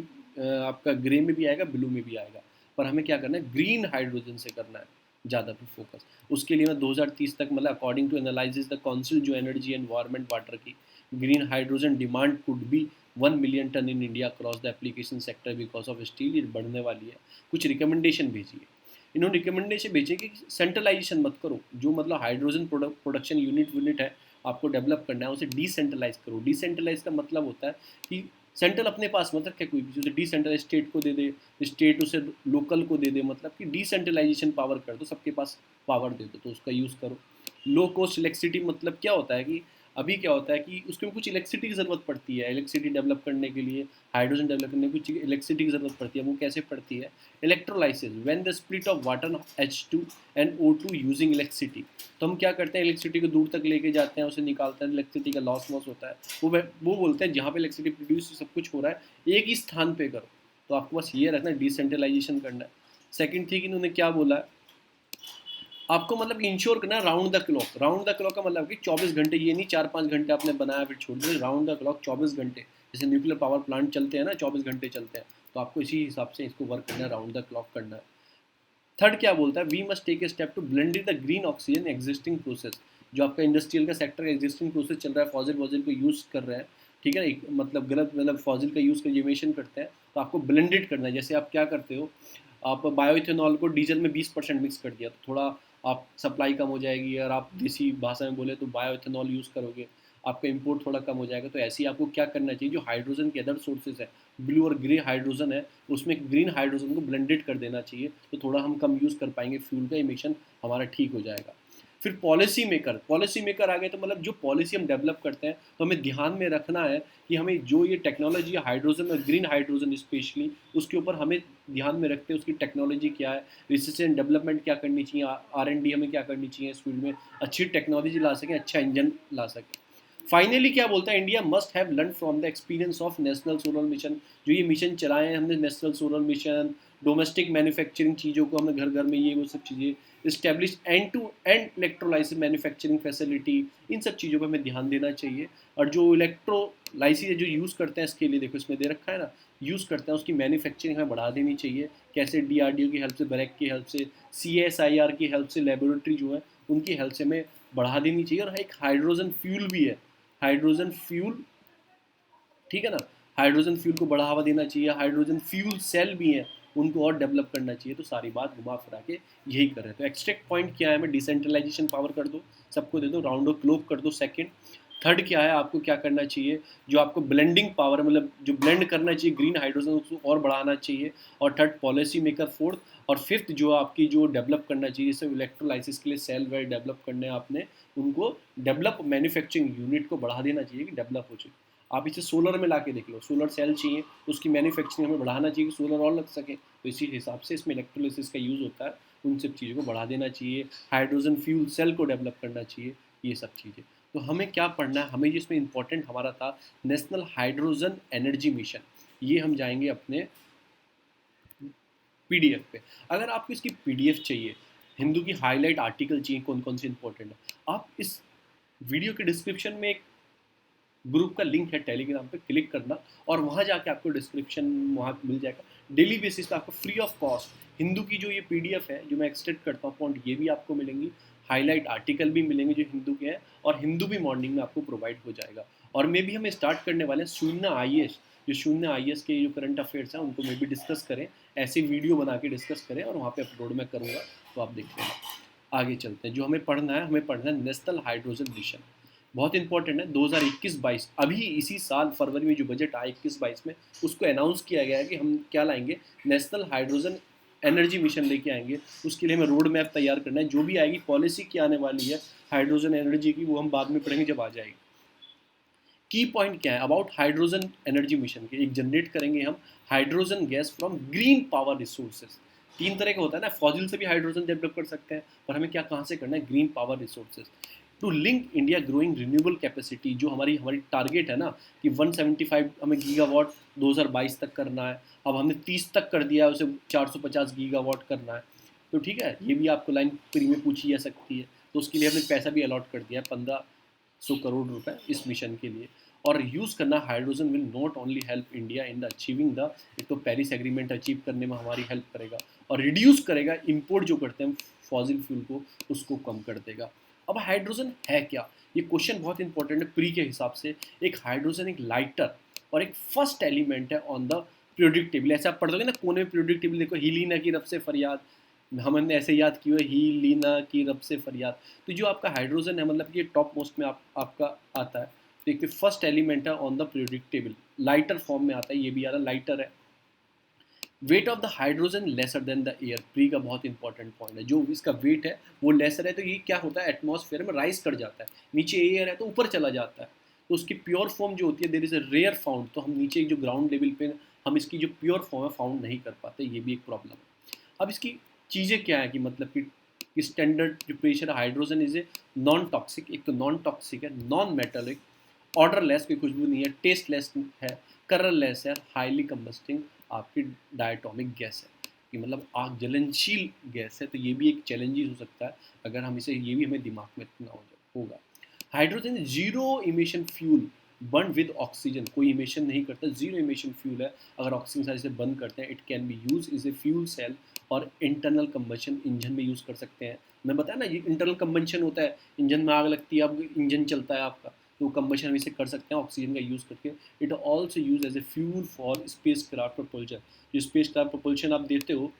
आपका ग्रे में भी आएगा, ब्लू में भी आएगा। पर हमें क्या करना है, ग्रीन हाइड्रोजन से करना है ज़्यादा पे फोकस। उसके लिए मैं 2030 तक, मतलब according to analysis the council जो एनर्जी एनवायरनमेंट वाटर की, green hydrogen demand could be 1 million ton in India across the application sector because of steel, ये बढ़ने वाली है। कुछ रिकमेंडेशन भेजी है इन्होंने, रिकमेंडेशन भेजी कि सेंट्रलाइजेशन मत करो, जो मतलब हाइड्रोजन प्रोडक्शन यूनिट है आपको डेवलप करना है, उसे डिसेंट्रलाइज करो। डिसेंट्रलाइज का मतलब होता है कि सेंट्रल अपने पास मत रखे कोई भी, उसे डिसेंट्रलाइज स्टेट को दे दे, स्टेट उसे लोकल को दे दे, मतलब कि डिसेंट्रलाइजेशन पावर कर दो, सबके पास पावर दे दो, तो उसका यूज़ करो। लो कॉस्ट इलेक्ट्रिसिटी, मतलब क्या होता है कि अभी क्या होता है कि उसमें कुछ इलेक्ट्रिसिटी की ज़रूरत पड़ती है, इलेक्ट्रिसिटी डेवलप करने के लिए, हाइड्रोजन डेवलप करने के लिए कुछ इलेक्ट्रिसिटी की ज़रूरत पड़ती है। वो कैसे पड़ती है, electrolysis, when the split of water H2 and O2 using electricity. तो हम क्या करते हैं, इलेक्ट्रिसिटी को दूर तक लेके जाते हैं, उसे निकालते हैं, इलेक्ट्रिसिटी का लॉस होता है। वो बोलते हैं जहाँ पे इलेक्ट्रिसिटी प्रोड्यूस सब कुछ हो रहा है एक ही स्थान पे करो। तो आपको बस ये रखना है, डिसेंट्रलाइजेशन करना है। सेकंड थिंग इन्होंने क्या बोला है, आपको मतलब इंश्योर करना है round the clock. Round the clock का मतलब कि 24 घंटे, ये नहीं 4-5 घंटे आपने बनाया फिर छोड़ दिया, राउंड द क्लॉक 24 घंटे। जैसे न्यूक्लियर पावर प्लांट चलते हैं ना, 24 घंटे चलते हैं, तो आपको इसी हिसाब से इसको वर्क करना है, राउंड द क्लॉक करना है। थर्ड क्या बोलता है, we must take a step to blend the green oxygen existing process. जो आपका इंडस्ट्रियल का सेक्टर का एग्जिस्टिंग प्रोसेस चल रहा है, फॉजिल वॉजिल को यूज़ कर रहे हैं, ठीक है ना, मतलब गलत, मतलब फॉजिल का यूज़ कर इमिशन करते हैं, तो आपको ब्लेंडेड करना है। जैसे आप क्या करते हो, आप बायोइथेनॉल को डीजल में 20% मिक्स कर दिया, तो थोड़ा आप सप्लाई कम हो जाएगी। और आप देसी भाषा में बोले तो बायोइथेनॉल यूज़ करोगे, आपका इंपोर्ट थोड़ा कम हो जाएगा। तो ऐसे ही आपको क्या करना चाहिए, जो हाइड्रोजन के अदर सोर्सेज है, ब्लू और ग्रे हाइड्रोजन है, उसमें ग्रीन हाइड्रोजन को ब्लेंडेड कर देना चाहिए, तो थोड़ा हम कम यूज़ कर पाएंगे, फ्यूल का इमिशन हमारा ठीक हो जाएगा। फिर पॉलिसी मेकर आ गए, तो मतलब जो पॉलिसी हम डेवलप करते हैं तो हमें ध्यान में रखना है कि हमें जो ये टेक्नोलॉजी है हाइड्रोजन और ग्रीन हाइड्रोजन स्पेशली, उसके ऊपर हमें ध्यान में रखते हैं उसकी टेक्नोलॉजी क्या है, रिसर्च एंड डेवलपमेंट क्या करनी चाहिए, R&D हमें क्या करनी चाहिए, इस फील्ड में अच्छी टेक्नोलॉजी ला सकें, अच्छा इंजन ला सकें। फाइनली क्या बोलता है, India must have learn from the experience of national solar mission. जो ये मिशन चलाए हैं हमने, national solar mission, domestic manufacturing चीज़ों को हमने घर घर में, ये वो सब चीज़ें, establish end to end electrolysis manufacturing facility, इन सब चीज़ों पर हमें ध्यान देना चाहिए। और जो इलेक्ट्रोलाइसिस जो यूज़ करते हैं इसके लिए, देखो इसमें दे रखा है ना, यूज़ करते हैं उसकी मैन्युफैक्चरिंग हमें बढ़ा देनी चाहिए। कैसे DRDO की हेल्प से, ब्रैक की हेल्प से, CSIR की हेल्प से, लेबोरेटरी जो है उनकी हेल्प से हमें बढ़ा देनी चाहिए। और एक हाइड्रोजन फ्यूल भी है, हाइड्रोजन फ्यूल, ठीक है ना, हाइड्रोजन फ्यूल को बढ़ावा देना चाहिए। हाइड्रोजन फ्यूल सेल भी हैं, उनको और डेवलप करना चाहिए। तो सारी बात घुमा फिरा के यही कर रहे हैं। तो एक्सट्रैक्ट पॉइंट क्या है, हमें डिसेंट्रलाइजेशन पावर कर दो, सबको दे दो, राउंड ऑफ क्लॉक कर दो। सेकंड, थर्ड क्या है, आपको क्या करना चाहिए, जो आपको ब्लेंडिंग पावर, मतलब जो ब्लेंड करना चाहिए ग्रीन हाइड्रोजन, उसको और बढ़ाना चाहिए। और थर्ड, पॉलिसी मेकर। फोर्थ और फिफ्थ, जो आपकी जो डेवलप करना चाहिए, जैसे इलेक्ट्रोलाइसिस के लिए सेल वेल डेवलप करने हैं आपने, उनको डेवलप, मैन्युफैक्चरिंग यूनिट को बढ़ा देना चाहिए कि डेवलप हो जाए। आप इसे सोलर में ला के देख लो, सोलर सेल चाहिए, उसकी मैन्युफैक्चरिंग हमें बढ़ाना चाहिए कि सोलर और लग सके। तो इसी हिसाब से इसमें इलेक्ट्रोलिसिस का यूज़ होता है, उन सब चीज़ों को बढ़ा देना चाहिए। हाइड्रोजन फ्यूल सेल को डेवलप करना चाहिए, ये सब चीज़ें। तो हमें क्या पढ़ना है, हमें जिसमें इंपॉर्टेंट हमारा था नेशनल हाइड्रोजन एनर्जी मिशन, ये हम जाएंगे अपने PDF पे। अगर आपको इसकी PDF चाहिए, हिंदू की हाईलाइट आर्टिकल चाहिए, कौन कौन से इंपॉर्टेंट है, आप इस वीडियो के डिस्क्रिप्शन में एक ग्रुप का लिंक है टेलीग्राम पे, क्लिक करना और वहाँ जाके आपको डिस्क्रिप्शन वहाँ मिल जाएगा। डेली बेसिस पे आपको फ्री ऑफ कॉस्ट हिंदू की जो ये PDF है, जो मैं एक्सट्रैक्ट करता हूँ पॉइंट, ये भी आपको मिलेंगी। हाईलाइट आर्टिकल भी मिलेंगे जो हिंदू के हैं, और हिंदू भी मॉर्निंग में आपको प्रोवाइड हो जाएगा। और मे भी हम स्टार्ट करने वाले हैं शून्य IAS, जो शून्य IAS के जो करंट अफेयर्स हैं उनको मे भी डिस्कस करें, ऐसे वीडियो बना के डिस्कस करें और वहाँ पे अपलोड मैं करूँगा, तो आप देख लेना। आगे चलते हैं, जो हमें पढ़ना है, हमें पढ़ना है नेशनल हाइड्रोजन मिशन। बहुत इंपॉर्टेंट है। 2021-22 अभी इसी साल फरवरी में जो बजट आया 21-22 में, उसको अनाउंस किया गया है कि हम क्या लाएंगे, नेशनल हाइड्रोजन एनर्जी मिशन लेके आएंगे। उसके लिए हमें रोड मैप तैयार करना है। जो भी आएगी पॉलिसी की आने वाली है हाइड्रोजन एनर्जी की, वो हम बाद में पढ़ेंगे जब आ जाएगी। की पॉइंट क्या है अबाउट हाइड्रोजन एनर्जी मिशन के, एक जनरेट करेंगे हम hydrogen gas from green power resources. तीन तरह का होता है ना, फॉजिल से भी हाइड्रोजन डेवलप कर सकते हैं, पर हमें क्या कहाँ से करना है, green power resources. To link India growing renewable capacity, जो हमारी हमारी टारगेट है ना कि 175 हमें गीगावाट 2022 तक करना है, अब हमने 30 तक कर दिया है, उसे 450 गीगावाट करना है। तो ठीक है, ये भी आपको लाइन प्री में पूछी जा सकती है। तो उसके लिए हमने पैसा भी अलॉट कर दिया है, 1500 करोड़ रुपए इस मिशन के लिए। और यूज़ करना hydrogen will not only help India in the achieving the, एक तो पेरिस एग्रीमेंट अचीव करने में हमारी हेल्प करेगा, और रिड्यूस करेगा इंपोर्ट जो करते हैं फॉसिल फ्यूल को, उसको कम कर देगा। अब हाइड्रोजन है क्या, ये क्वेश्चन बहुत इंपॉर्टेंट है प्री के हिसाब से। एक हाइड्रोजन एक लाइटर और एक फर्स्ट एलिमेंट है ऑन द पीरियोडिक टेबल। ऐसे आप पढ़ दोगे ना कोने में पीरियोडिक टेबल, देखो हीलिना की रब से फरियाद, हमने ऐसे याद की हुई ही लीना की रब से फरियाद। तो जो आपका हाइड्रोजन है, मतलब कि ये टॉप मोस्ट में आपका आता है। तो एक फर्स्ट एलिमेंट है on the periodic table, lighter form में आता है, ये भी आ रहा लाइटर है। Weight of the hydrogen lesser than the air, pre का बहुत इंपॉर्टेंट पॉइंट है। जो इसका वेट है वो लेसर है, तो ये क्या होता है, एटमॉस्फेयर में राइज कर जाता है, नीचे एयर है तो ऊपर चला जाता है। तो उसकी प्योर फॉर्म जो होती है, there is a rare found, तो हम नीचे जो ग्राउंड लेवल पे हम इसकी जो प्योर फॉर्म है फाउंड नहीं कर पाते, ये भी एक प्रॉब्लम है। अब इसकी चीज़ें क्या है कि मतलब कि स्टैंडर्ड जो pressure hydrogen is a non toxic, एक तो नॉन टॉक्सिक है, नॉन मेटालिक, ऑर्डरलेस, कोई खुशबू नहीं है, टेस्टलेस है, कलरलेस है, हाईली कंबस्टिंग आपकी डायटोमिक गैस है, कि मतलब आग जलनशील गैस है। तो ये भी एक चैलेंजेस हो सकता है अगर हम इसे, ये भी हमें दिमाग में रखना होगा। Hydrogen zero emission fuel, burn with oxygen, कोई इमिशन नहीं करता, जीरो इमिशन फ्यूल है। अगर ऑक्सीजन साइड से बंद करते हैं, it can be use is a fuel cell और इंटरनल कंबशन इंजन में यूज़ कर सकते हैं। मैं बताया ना, ये इंटरनल कंबशन होता है, इंजन में आग लगती है, अब इंजन चलता है आपका, तो कंबशन हम इसे कर सकते हैं ऑक्सीजन का यूज़ करके। It also use as a fuel for spacecraft propulsion, जो स्पेस क्राफ्ट प्रपोल्शन आप देते हो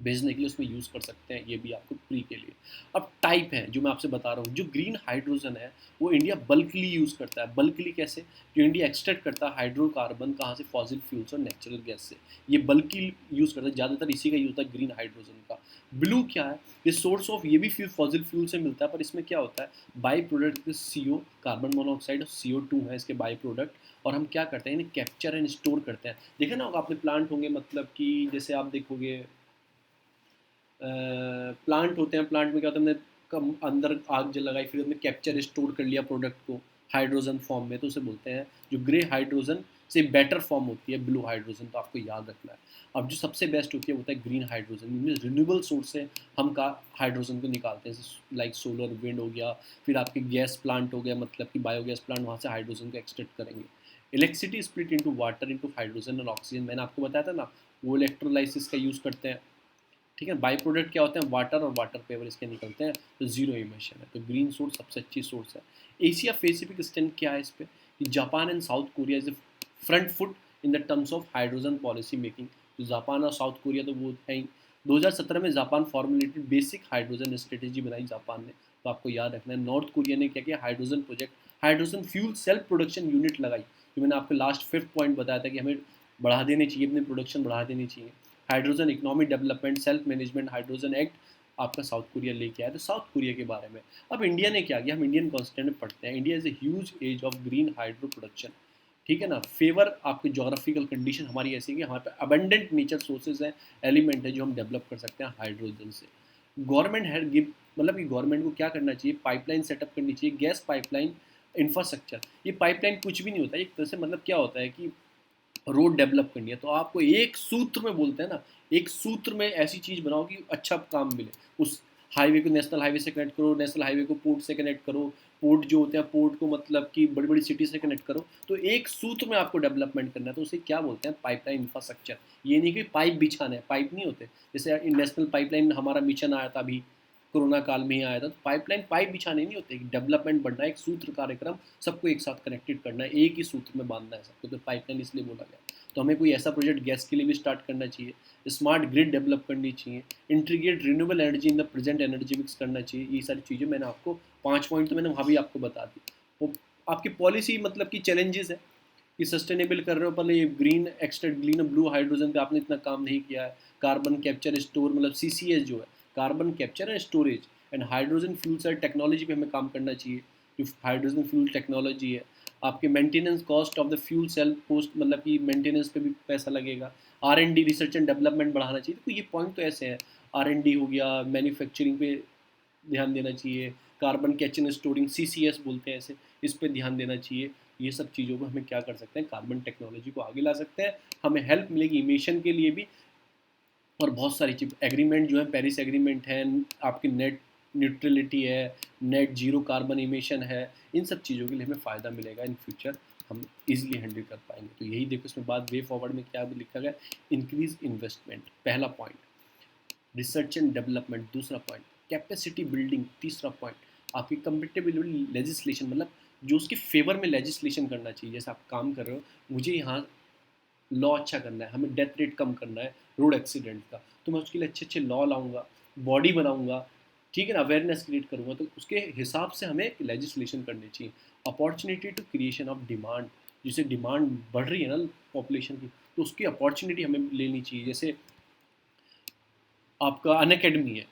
भेजने के लिए, उसमें यूज़ कर सकते हैं, ये भी आपको प्री के लिए। अब टाइप है जो मैं आपसे बता रहा हूँ, जो ग्रीन हाइड्रोजन है वो इंडिया बल्कली यूज़ करता है। बल्कली कैसे, जो इंडिया एक्सट्रैक्ट करता है हाइड्रोकार्बन कहाँ से, फॉसिल फ्यूल्स और नेचुरल गैस से, ये बल्कली यूज़ करता है, ज़्यादातर इसी का यूज़ होता है ग्रीन हाइड्रोजन का। ब्लू क्या है, ये सोर्स ऑफ, ये भी फॉसिल फ्यूल से मिलता है, पर इसमें क्या होता है, by product CO, carbon monoxide और CO2 है इसके बाई प्रोडक्ट। और हम क्या करते हैं, इन्हें कैप्चर एंड स्टोर करते हैं। देखा ना होगा आपने, प्लांट होंगे, मतलब कि जैसे आप देखोगे प्लांट होते हैं, प्लांट में क्या होता है, हमने कम अंदर आग जल लगाई, फिर हमने कैप्चर स्टोर कर लिया प्रोडक्ट को हाइड्रोजन फॉर्म में, तो उसे बोलते हैं, जो ग्रे हाइड्रोजन से बेटर फॉर्म होती है ब्लू हाइड्रोजन, तो आपको याद रखना है। अब जो सबसे बेस्ट होती है वो होता है ग्रीन हाइड्रोजन, इनमें रिन्यूएबल सोर्स से हम का हाइड्रोजन को निकालते हैं, लाइक सोलर, विंड हो गया, फिर आपके गैस प्लांट हो गया, मतलब कि बायोगैस प्लांट, वहाँ से हाइड्रोजन को एक्सट्रैक्ट करेंगे। Electricity split into water into hydrogen और ऑक्सीजन, मैंने आपको बताया था ना, वो इलेक्ट्रोलाइसिस का यूज़ करते हैं, ठीक है। बाई प्रोडक्ट क्या होते हैं, वाटर और वाटर पेपर इसके निकलते हैं, तो जीरो इमिशन है, तो ग्रीन सोर्स सबसे अच्छी सोर्स है। एशिया पैसिफिक स्टैंड क्या है इस पर, कि Japan and south Korea is front foot in the terms of hydrogen policy making. तो जापान और साउथ कोरिया तो वो है ही। 2017 में Japan formulated basic hydrogen strategy बनाई जापान ने, तो आपको याद रखना है। नॉर्थ कोरिया ने क्या किया, hydrogen project, hydrogen fuel self production unit लगाई, जो मैंने आपको लास्ट 5th पॉइंट बताया था कि हमें बढ़ा देने चाहिए, अपनी प्रोडक्शन बढ़ा देनी चाहिए। Hydrogen economic development self management hydrogen act आपका साउथ कोरिया लेके आया। तो साउथ कोरिया के बारे में अब इंडिया ने क्या किया, हम इंडियन कॉन्स्टिट्यूंट में पढ़ते हैं, India is a huge edge of green hydro production, ठीक है ना। फेवर आपके जोग्राफिकल कंडीशन हमारी ऐसी है कि हमारे पे अबंडेंट नेचर सोर्सेज हैं, एलिमेंट है जो हम डेवलप कर सकते हैं हाइड्रोजन से। गवर्नमेंट है गिव, मतलब कि गवर्नमेंट को क्या करना चाहिए, पाइपलाइन सेटअप करनी चाहिए, गैस पाइपलाइन इंफ्रास्ट्रक्चर। ये पाइपलाइन कुछ भी नहीं होता, एक तरह से मतलब क्या होता है कि रोड डेवलप करनी है तो आपको एक सूत्र में बोलते हैं ना, एक सूत्र में ऐसी चीज़ बनाओ कि अच्छा काम मिले। उस हाईवे को नेशनल हाईवे से कनेक्ट करो, नेशनल हाईवे को पोर्ट से कनेक्ट करो, पोर्ट जो होते हैं पोर्ट को मतलब कि बड़ी बड़ी सिटी से कनेक्ट करो, तो एक सूत्र में आपको डेवलपमेंट करना है, तो उसे क्या बोलते हैं, पाइपलाइन इंफ्रास्ट्रक्चर। ये नहीं कि पाइप बिछाना है, पाइप नहीं होते। जैसे नेशनल पाइपलाइन हमारा मिशन आया था अभी कोरोना काल में ही आया था, तो पाइपलाइन पाइप बिछाने नहीं होते, डेवलपमेंट बढ़ना है, एक सूत्र कार्यक्रम, सबको एक साथ कनेक्टेड करना है, एक ही सूत्र में बांधना है सबको, तो पाइपलाइन इसलिए बोला गया। तो हमें कोई ऐसा प्रोजेक्ट गैस के लिए भी स्टार्ट करना चाहिए, स्मार्ट ग्रिड डेवलप करनी चाहिए, integrate renewable energy in the present energy mix करना चाहिए। ये सारी चीज़ें मैंने आपको 5 पॉइंट तो मैंने वहाँ भी आपको बता दी। वो आपकी पॉलिसी मतलब कि चैलेंजेस है कि सस्टेनेबल कर रहे हो, पर ये green extra green blue hydrogen पे आपने इतना काम नहीं किया है। कार्बन कैप्चर स्टोर मतलब CCS जो है, carbon capture and storage and hydrogen fuel cell technology पे हमें काम करना चाहिए, जो हाइड्रोजन फ्यूल टेक्नोलॉजी है। आपके maintenance cost of the fuel cell post मतलब कि मेंटेनेंस पे भी पैसा लगेगा। R&D रिसर्च एंड डेवलपमेंट बढ़ाना चाहिए, तो ये पॉइंट तो ऐसे हैं। R&D हो गया, मैन्युफैक्चरिंग पे ध्यान देना चाहिए, carbon capture and storing CCS बोलते हैं ऐसे, इस पे ध्यान देना चाहिए। ये सब चीज़ों को हमें क्या कर सकते हैं, कार्बन टेक्नोलॉजी को आगे ला सकते हैं, हमें हेल्प मिलेगी इमिशन के लिए भी। और बहुत सारी चीज़ एग्रीमेंट जो है, पेरिस एग्रीमेंट है, आपकी नेट न्यूट्रलिटी है, नेट जीरो कार्बन इमिशन है, इन सब चीज़ों के लिए हमें फ़ायदा मिलेगा इन फ्यूचर, हम इजीली हैंडल कर पाएंगे। तो यही देखो इसमें बात वे फॉरवर्ड में क्या लिखा गया, इंक्रीज इन्वेस्टमेंट पहला पॉइंट, रिसर्च एंड डेवलपमेंट दूसरा पॉइंट, कैपेसिटी बिल्डिंग तीसरा पॉइंट, आपकी कंपेटेबिलिटी लेजिस्लेशन मतलब जो उसके फेवर में लेजिस्लेशन करना चाहिए। जैसे आप काम कर रहे हो, मुझे यहाँ लॉ अच्छा करना है, हमें डेथ रेट कम करना है रोड एक्सीडेंट का, तो मैं उसके लिए अच्छे अच्छे लॉ लाऊंगा, बॉडी बनाऊंगा, ठीक है ना, अवेयरनेस क्रिएट करूंगा, तो उसके हिसाब से हमें लेजिस्लेशन करनी चाहिए। Opportunity to creation of demand, जिसे डिमांड बढ़ रही है ना पॉपुलेशन की, तो उसकी अपॉर्चुनिटी हमें लेनी चाहिए। जैसे आपका अन अकेडमी है,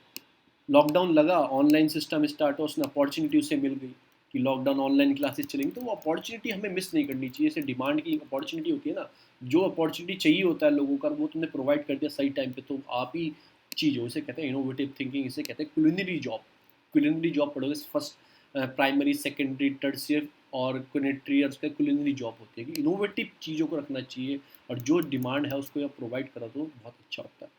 लॉकडाउन लगा, ऑनलाइन सिस्टम स्टार्ट हो, उसने अपॉर्चुनिटी उसे मिल गई कि लॉकडाउन ऑनलाइन क्लासेस चलेंगी, तो वो अपॉर्चुनिटी हमें मिस नहीं करनी चाहिए। जैसे डिमांड की अपॉर्चुनिटी होती है ना, जो अपॉर्चुनिटी चाहिए होता है लोगों का, वो तुमने प्रोवाइड कर दिया सही टाइम पे, तो आप ही चीज़ हो, इसे कहते हैं इनोवेटिव थिंकिंग, इसे कहते हैं कुलिनरी जॉब। कुलिनरी जॉब पढ़ोगे फर्स्ट प्राइमरी सेकेंडरी टर्शियर और क्यूनेटरी, और उसका कुलिनरी जॉब होती है कि इनोवेटिव चीज़ों को रखना चाहिए, और जो डिमांड है उसको आप प्रोवाइड करा तो बहुत अच्छा होता है।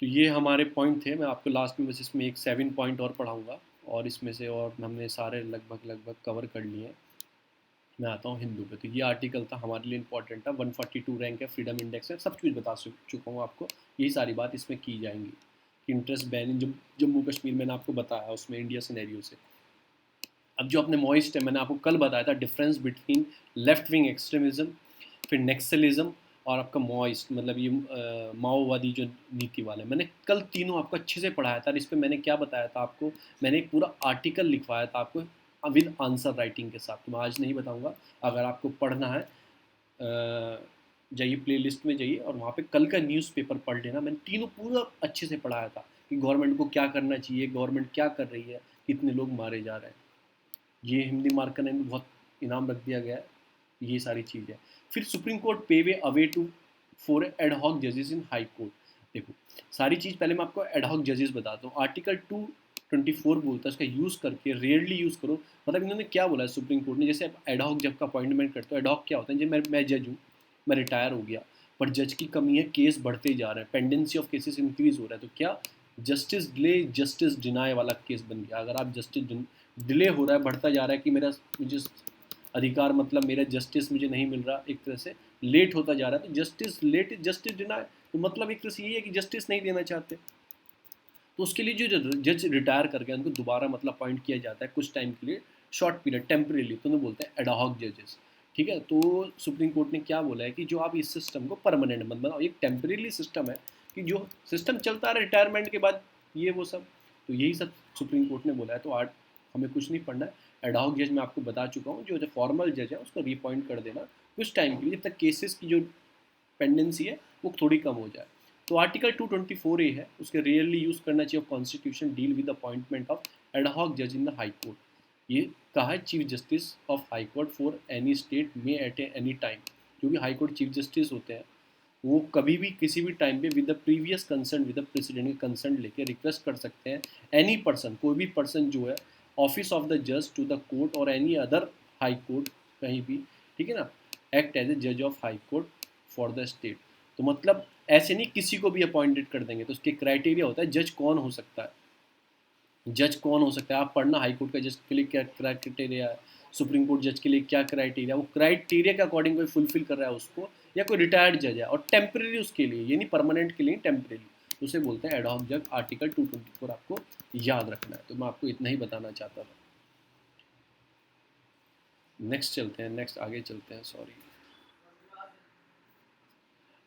तो ये हमारे पॉइंट थे, मैं आपको लास्ट में बस इसमें एक 7 पॉइंट और पढ़ाऊँगा, और इसमें से और हमने सारे लगभग लगभग कवर कर लिए हैं। मैं आता हूँ हिंदू पे, तो ये आर्टिकल था हमारे लिए इंपॉर्टेंट था, 142 रैंक है, फ्रीडम इंडेक्स है, सब कुछ बता चुका हूँ आपको, यही सारी बात इसमें की जाएंगी। Interest ban in Jammu Kashmir मैंने आपको बताया उसमें इंडिया सिनेरियो से। अब जो अपने मॉइस्ट है, मैंने आपको कल बताया था difference between left wing extremism, फिर नेक्सलिज्म, और आपका मॉइस्ट मतलब ये माओवादी जो नीति वाले, मैंने कल तीनों आपको अच्छे से पढ़ाया था। और इस पर मैंने क्या बताया था आपको, मैंने एक पूरा आर्टिकल लिखवाया था आपको विद आंसर राइटिंग के साथ, तो मैं आज नहीं बताऊंगा। अगर आपको पढ़ना है जाइए प्लेलिस्ट में जाइए, और वहाँ पे कल का न्यूज़पेपर पढ़ लेना, मैंने तीनों पूरा अच्छे से पढ़ाया था कि गवर्नमेंट को क्या करना चाहिए, गवर्नमेंट क्या कर रही है, कितने लोग मारे जा रहे हैं। ये हिंदी मार्कर ने भी बहुत इनाम रख दिया गया है, ये सारी चीज़ें। फिर supreme court pave away to for ad hoc जजेस इन हाई कोर्ट। देखो सारी चीज़ पहले मैं आपको एडहॉक जजेस बताता हूँ। आर्टिकल 224 बोलता है उसका यूज़ करके रेयरली यूज़ करो, मतलब इन्होंने क्या बोला है सुप्रीम कोर्ट ने, जैसे आप एडहॉक जब का अपॉइंटमेंट करते हो, एडहॉक क्या होता है, जब मैं जज हूँ, मैं रिटायर हो गया, पर जज की कमी है, केस बढ़ते जा रहे हैं, पेंडेंसी ऑफ केसेस इंक्रीज हो रहा है, तो क्या जस्टिस डिले जस्टिस डिनाई वाला केस बन गया। अगर आप जस्टिस डिले हो रहा है, बढ़ता जा रहा है कि मेरा मुझे अधिकार मतलब मेरा जस्टिस मुझे नहीं मिल रहा, एक तरह से लेट होता जा रहा है, तो जस्टिस लेट जस्टिस डिनाई, तो मतलब एक तरह से ये है कि जस्टिस नहीं देना चाहते। तो उसके लिए जो जज रिटायर कर गए उनको दोबारा मतलब अपॉइंट किया जाता है कुछ टाइम के लिए, शॉर्ट पीरियड टेम्परेली, तो उन्हें बोलते हैं एडहॉक जजेस। ठीक है, तो सुप्रीम कोर्ट ने क्या बोला है कि जो आप इस सिस्टम को परमानेंट मत बनाओ, एक टेम्परेली सिस्टम है कि जो सिस्टम चलता रहे रिटायरमेंट के बाद, ये वो सब, तो यही सब सुप्रीम कोर्ट ने बोला है। तो आज हमें कुछ नहीं पढ़ना है, एडहॉक जज मैं आपको बता चुका हूँ, जो फॉर्मल जज है उसको रिअपॉइंट कर देना कुछ टाइम के लिए, जब तक केसेस की जो पेंडेंसी है वो थोड़ी कम हो जाए। तो आर्टिकल 224A है, उसके रियरली यूज़ करना चाहिए constitution deal with appointment of ad hoc जज इन द हाई कोर्ट। ये कहा है chief justice of high court for any state में एट एनी टाइम। जो भी हाई कोर्ट चीफ जस्टिस होते हैं वो कभी भी किसी भी टाइम पे with the previous concern, with the president के कंसर्न लेके रिक्वेस्ट कर सकते हैं एनी पर्सन, कोई भी पर्सन जो है ऑफिस ऑफ द जज टू द कोर्ट और एनी अदर हाई कोर्ट कहीं भी, ठीक है ना, एक्ट एज ए जज of high court for the state. तो मतलब ऐसे नहीं किसी को भी अपॉइंटेड कर देंगे, तो उसके क्राइटेरिया होता है जज कौन हो सकता है, जज कौन हो सकता है। आप पढ़ना हाई कोर्ट का जज के लिए क्या क्राइटेरिया है, सुप्रीम कोर्ट जज के लिए क्या क्राइटेरिया, वो क्राइटेरिया के अकॉर्डिंग कोई फुलफिल कर रहा है उसको, या कोई रिटायर्ड जज है, और टेम्परेरी उसके लिए, ये नहीं परमानेंट के लिए, टेम्परेरी उसे बोलते हैं एडहॉक जज। आर्टिकल 224 आपको याद रखना है, तो मैं आपको इतना ही बताना चाहता था। नेक्स्ट चलते हैं, नेक्स्ट आगे चलते हैं, सॉरी।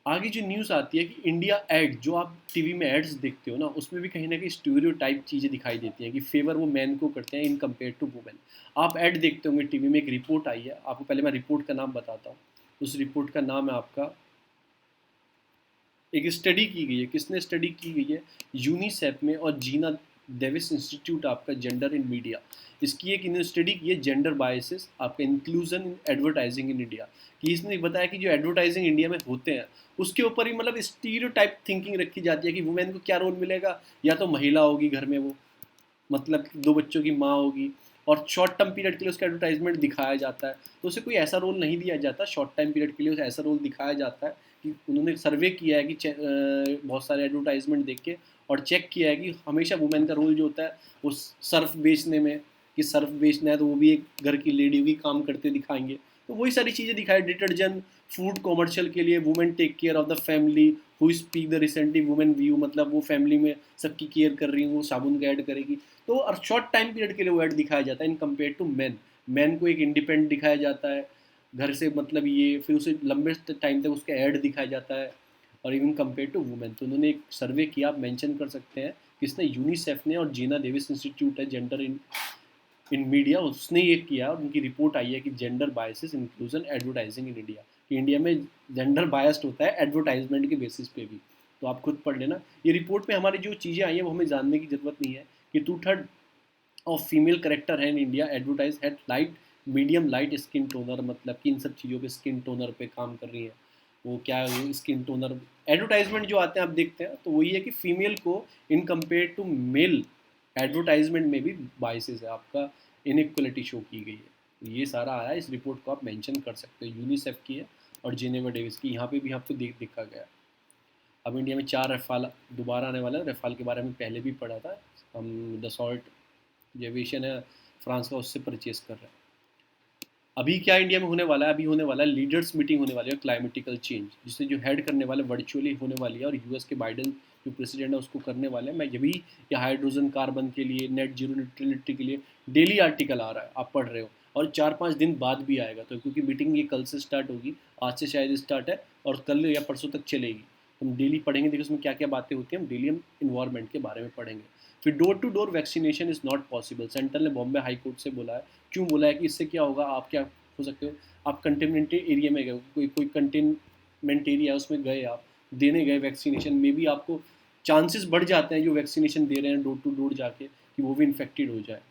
आगे जो न्यूज़ आती है कि इंडिया एड, जो आप टीवी में एड्स देखते हो ना, उसमें भी कहीं ना कहीं स्टीरियोटाइप चीज़ें दिखाई देती हैं कि फेवर वो मैन को करते हैं इन कम्पेयर टू वुमेन। आप ऐड देखते होंगे टीवी में, एक रिपोर्ट आई है, आपको पहले मैं रिपोर्ट का नाम बताता हूँ। उस रिपोर्ट का नाम है आपका, एक स्टडी की गई है, किसने स्टडी की गई है, यूनिसेफ में, और जीना डेविस इंस्टीट्यूट आपका जेंडर इन मीडिया, इसकी एक इन्होंने स्टडी की है, जेंडर बायसेस आपका inclusion in advertising in India. कि इसने बताया कि जो एडवर्टाइजिंग इंडिया में होते हैं उसके ऊपर ही मतलब स्टीरियोटाइप थिंकिंग रखी जाती है कि वुमेन को क्या रोल मिलेगा, या तो महिला होगी घर में, वो मतलब दो बच्चों की माँ होगी, और शॉर्ट टर्म पीरियड के लिए उसका एडवर्टाइजमेंट दिखाया जाता है। तो उसे कोई ऐसा रोल नहीं दिया जाता, शॉर्ट टाइम पीरियड के लिए उसे ऐसा रोल दिखाया जाता है कि उन्होंने सर्वे किया है कि बहुत सारे एडवर्टाइजमेंट देख के, और चेक किया है कि हमेशा वुमेन का रोल जो होता है वो सर्फ बेचने में, कि सर्फ बेचना है तो वो भी एक घर की लेडी भी काम करते दिखाएंगे। तो वही सारी चीज़ें दिखाई, डिटर्जेंट फूड कॉमर्शियल के लिए women take care of the family who speak the recently women view, मतलब वो फैमिली में सबकी केयर कर रही है, वो साबुन का ऐड करेगी। तो और शॉर्ट टाइम पीरियड के लिए वो ऐड दिखाया जाता है in compare to man. Man को एक इंडिपेंडेंट दिखाया जाता है घर से, मतलब ये, फिर उसे लंबे टाइम तक उसका ऐड दिखाया जाता है, और इवन कम्पेयर टू वुमेन। तो उन्होंने एक सर्वे किया, आप मेंशन कर सकते हैं किसने, यूनिसेफ ने, और जीना डेविस इंस्टीट्यूट है जेंडर इन मीडिया, उसने ये किया, और उनकी रिपोर्ट आई है कि gender biases inclusion advertising in India, कि इंडिया में जेंडर बायस्ड होता है एडवर्टाइजमेंट के बेसिस पे भी। तो आप खुद पढ़ लेना, ये रिपोर्ट में हमारी जो चीज़ें आई हैं वो हमें जानने की ज़रूरत नहीं है, कि 2/3 ऑफ फीमेल करेक्टर है in India advertise head light medium light skin toner, मतलब कि इन सब चीज़ों पे स्किन टोनर पे काम कर रही है। वो क्या स्किन टोनर एडवर्टाइजमेंट जो आते हैं आप देखते हैं, तो वही है कि फीमेल को in compare to male advertisement में भी बाइसेस है आपका, इनइक्वलिटी शो की गई है। तो ये सारा आया है, इस रिपोर्ट को आप मेंशन कर सकते हो, यूनिसेफ की है और जेनेवा डेविस की, यहाँ पे भी आपको देखा गया। अब इंडिया में 4 रफाल दोबारा आने वाला है, रफाल के बारे में पहले भी पढ़ा था हम, दसॉल्ट जो एविएशन है फ्रांस का, उससे परचेज कर रहे हैं। अभी क्या इंडिया में होने वाला है, अभी होने वाला है लीडर्स मीटिंग होने वाली है क्लाइमेटिकल चेंज, जिससे जो हेड करने वाले वर्चुअली होने वाली है, और यूएस के बाइडन जो प्रेसिडेंट है उसको करने वाले हैं। मैं ये भी, या हाइड्रोजन कार्बन के लिए, नेट जीरो न्यूट्रलिटी के लिए डेली आर्टिकल आ रहा है, आप पढ़ रहे हो, और 4-5 दिन बाद भी आएगा। तो क्योंकि मीटिंग ये कल से स्टार्ट होगी, आज से शायद स्टार्ट है, और कल या परसों तक चलेगी। हम डेली पढ़ेंगे, देखिए उसमें क्या क्या बातें होती हैं, हम डेली हम इन्वायरमेंट के बारे में पढ़ेंगे। फिर door to door vaccination is not possible, central ने बॉम्बे हाई कोर्ट से बोला है। क्यों बोला है कि इससे क्या होगा, आप क्या हो सकते हो, आप कंटेनमेंटेड एरिया में गए, कोई कंटेनमेंट एरिया उसमें गए, आप देने गए वैक्सीनेशन में भी, आपको चांसेस बढ़ जाते हैं जो वैक्सीनेशन दे रहे हैं डोर टू डोर जाके, कि वो भी इन्फेक्टेड हो जाए।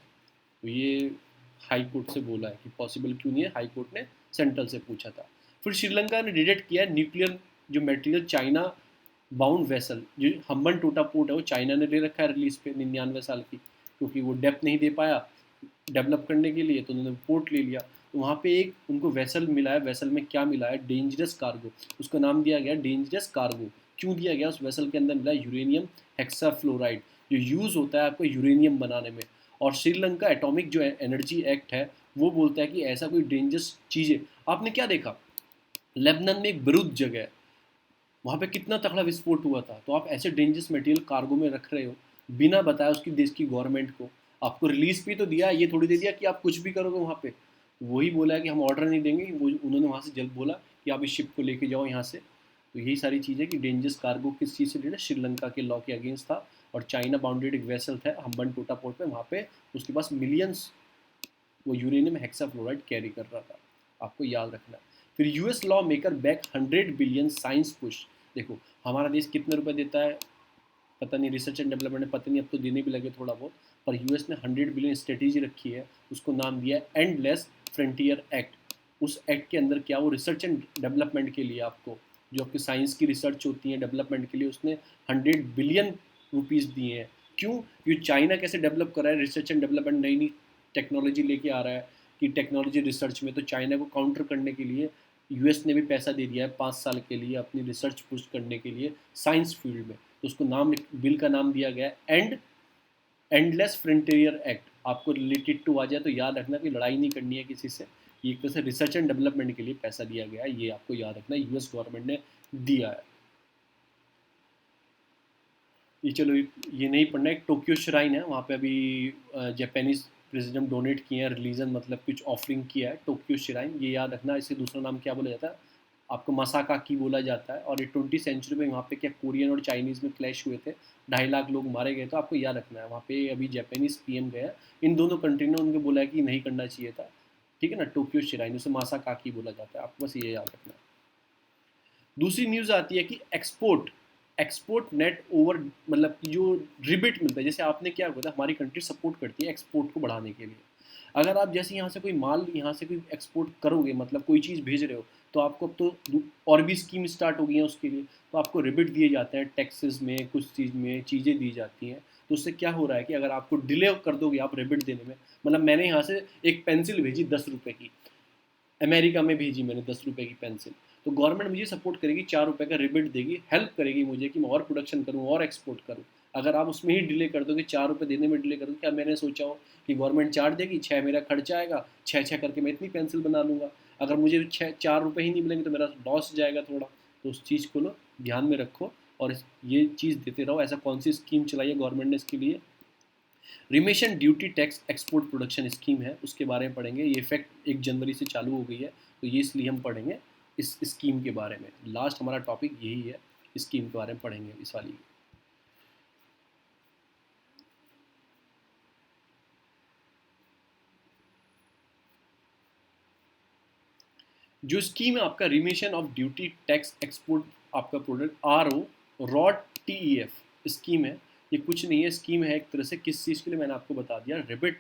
तो ये हाई कोर्ट से बोला है कि पॉसिबल क्यों नहीं है, हाई कोर्ट ने सेंट्रल से पूछा था। फिर श्रीलंका ने डिटेक्ट किया न्यूक्लियर जो मटेरियल, चाइना बाउंड वेसल, जो हम्बन टोटा पोर्ट है वो चाइना ने ले रखा है रिलीज पे 99 साल की, क्योंकि वो डेप्थ नहीं दे पाया डेवलप करने के लिए, तो उन्होंने पोर्ट ले लिया। तो वहाँ पे एक उनको वेसल मिला है, वेसल में क्या मिला है, डेंजरस कार्गो, उसका नाम दिया गया डेंजरस कार्गो। क्यों दिया गया, उस वेसल के अंदर मिला यूरेनियम हेक्साफ्लोराइड, जो यूज़ होता है आपको यूरेनियम बनाने में। और श्रीलंका एटॉमिक जो एनर्जी एक्ट है वो बोलता है कि ऐसा कोई डेंजरस चीज़ है। आपने क्या देखा, लेबनान में एक बेरूत जगह है, वहाँ पे कितना तगड़ा विस्फोट हुआ था, तो आप ऐसे डेंजरस मटेरियल कार्गो में रख रहे हो बिना बताए उसकी देश की गवर्नमेंट को। आपको रिलीज भी तो दिया, ये थोड़ी दे दिया कि आप कुछ भी करोगे वहाँ पे। वही बोला है कि हम ऑर्डर नहीं देंगे, वो उन्होंने वहाँ से जल्द बोला कि आप इस शिप को लेके जाओ यहाँ से। तो यही सारी चीज़ें कि डेंजरस कार्गो किस चीज़ से रिलेटेड, श्रीलंका के लॉ के अगेंस्ट था, और चाइना बाउंडेड एक वेसल था हम्बन टोटा पोर्ट पे, वहाँ पे उसके पास मिलियंस वो यूरेनियम हेक्साफ्लोराइड कैरी कर रहा था, आपको याद रखना है। फिर US law maker back 100 billion science push. देखो हमारा देश कितने रुपए देता है पता नहीं, रिसर्च एंड डेवलपमेंट में पता नहीं, अब तो देने भी लगे थोड़ा बहुत, पर यूएस ने 100 बिलियन स्ट्रेटेजी रखी है, उसको नाम दिया है एंडलेस फ्रंटियर एक्ट। उस एक्ट के अंदर क्या, वो रिसर्च एंड डेवलपमेंट के लिए आपको, जो आपकी साइंस की रिसर्च होती है डेवलपमेंट के लिए, उसने 100 बिलियन रुपीज़ दिए हैं। क्यों? क्योंकि चाइना कैसे डेवलप कर रहा है रिसर्च एंड डेवलपमेंट, नई नई टेक्नोलॉजी लेके आ रहा है कि टेक्नोलॉजी रिसर्च में, तो चाइना को काउंटर करने के लिए यूएस ने भी पैसा दे दिया है 5 साल के लिए अपनी रिसर्च पुश करने के लिए साइंस फील्ड में। तो उसको नाम, बिल का नाम दिया गया है एंडलेस फ्रंटियर एक्ट। आपको रिलेटेड टू आ जाए तो याद रखना कि लड़ाई नहीं करनी है किसी से, ये एक तरह से रिसर्च एंड डेवलपमेंट के लिए पैसा दिया गया है, ये आपको याद रखना यूएस गवर्नमेंट ने दिया है। ये चलो ये नहीं पढ़ना, एक टोक्यो श्राइन है, वहाँ पे अभी जापानीज प्रेसिडेंट डोनेट किए हैं, रिलीजन मतलब कुछ ऑफरिंग किया है, टोक्यो श्राइन, ये याद रखना। इसे दूसरा नाम क्या बोला जाता है, आपको मसाकाकी बोला जाता है। और ये 20वीं सेंचुरी में वहाँ पे क्या कोरियन और चाइनीज़ में क्लैश हुए थे, 2.5 लाख लोग मारे गए, तो आपको याद रखना है वहाँ पे अभी जापानीज पीएम गया, इन दोनों कंट्री ने उनको बोला है कि नहीं करना चाहिए था, ठीक है ना। टोक्यो श्राइन, उसे मासाकाकी बोला जाता है, आपको बस ये याद रखना है। दूसरी न्यूज़ आती है कि एक्सपोर्ट एक्सपोर्ट नेट ओवर, मतलब जो रिबिट मिलता है, जैसे आपने क्या होता है, हमारी कंट्री सपोर्ट करती है एक्सपोर्ट को बढ़ाने के लिए। अगर आप जैसे यहाँ से कोई माल यहाँ से कोई एक्सपोर्ट करोगे, मतलब कोई चीज़ भेज रहे हो, तो आपको अब तो और भी स्कीम स्टार्ट हो गई हैं उसके लिए, तो आपको रिबिट दिए जाते हैं, टैक्सेस में कुछ चीज़ में चीज़ें दी जाती हैं। तो उससे क्या हो रहा है कि अगर आपको डिले कर दोगे आप रिबिट देने में, मतलब मैंने यहाँ से एक पेंसिल भेजी 10 रुपये की, अमेरिका में भेजी मैंने 10 रुपये की पेंसिल, तो गवर्नमेंट मुझे सपोर्ट करेगी, 4 रुपये का रिबिट देगी, हेल्प करेगी मुझे कि मैं और प्रोडक्शन करूँ और एक्सपोर्ट करूँ। अगर आप उसमें ही डिले कर दोगे, 4 रुपये देने में डिले कर दो, क्या मैंने सोचा हो कि गवर्नमेंट 4 देगी, 6 मेरा खर्चा आएगा, 6 6 करके मैं इतनी पेंसिल बना लूँगा। अगर मुझे 4 रुपये ही नहीं मिलेंगे तो मेरा लॉस जाएगा थोड़ा। तो उस चीज़ को लो ध्यान में रखो, और ये चीज़ देते रहो। ऐसा कौन सी स्कीम चलाई है गवर्नमेंट ने इसके लिए, remission duty tax export production scheme है, उसके बारे में पढ़ेंगे। ये इफेक्ट 1 जनवरी से चालू हो गई है, तो ये इसलिए हम पढ़ेंगे इस स्कीम के बारे में। लास्ट हमारा टॉपिक यही है, स्कीम के बारे में पढ़ेंगे इस वाली। जो स्कीम है आपका, remission of duty tax export, आपका प्रोडक्ट रॉड टीईएफ स्कीम है। ये कुछ नहीं है, स्कीम है एक तरह से, किस चीज़ के लिए मैंने आपको बता दिया, रिबिट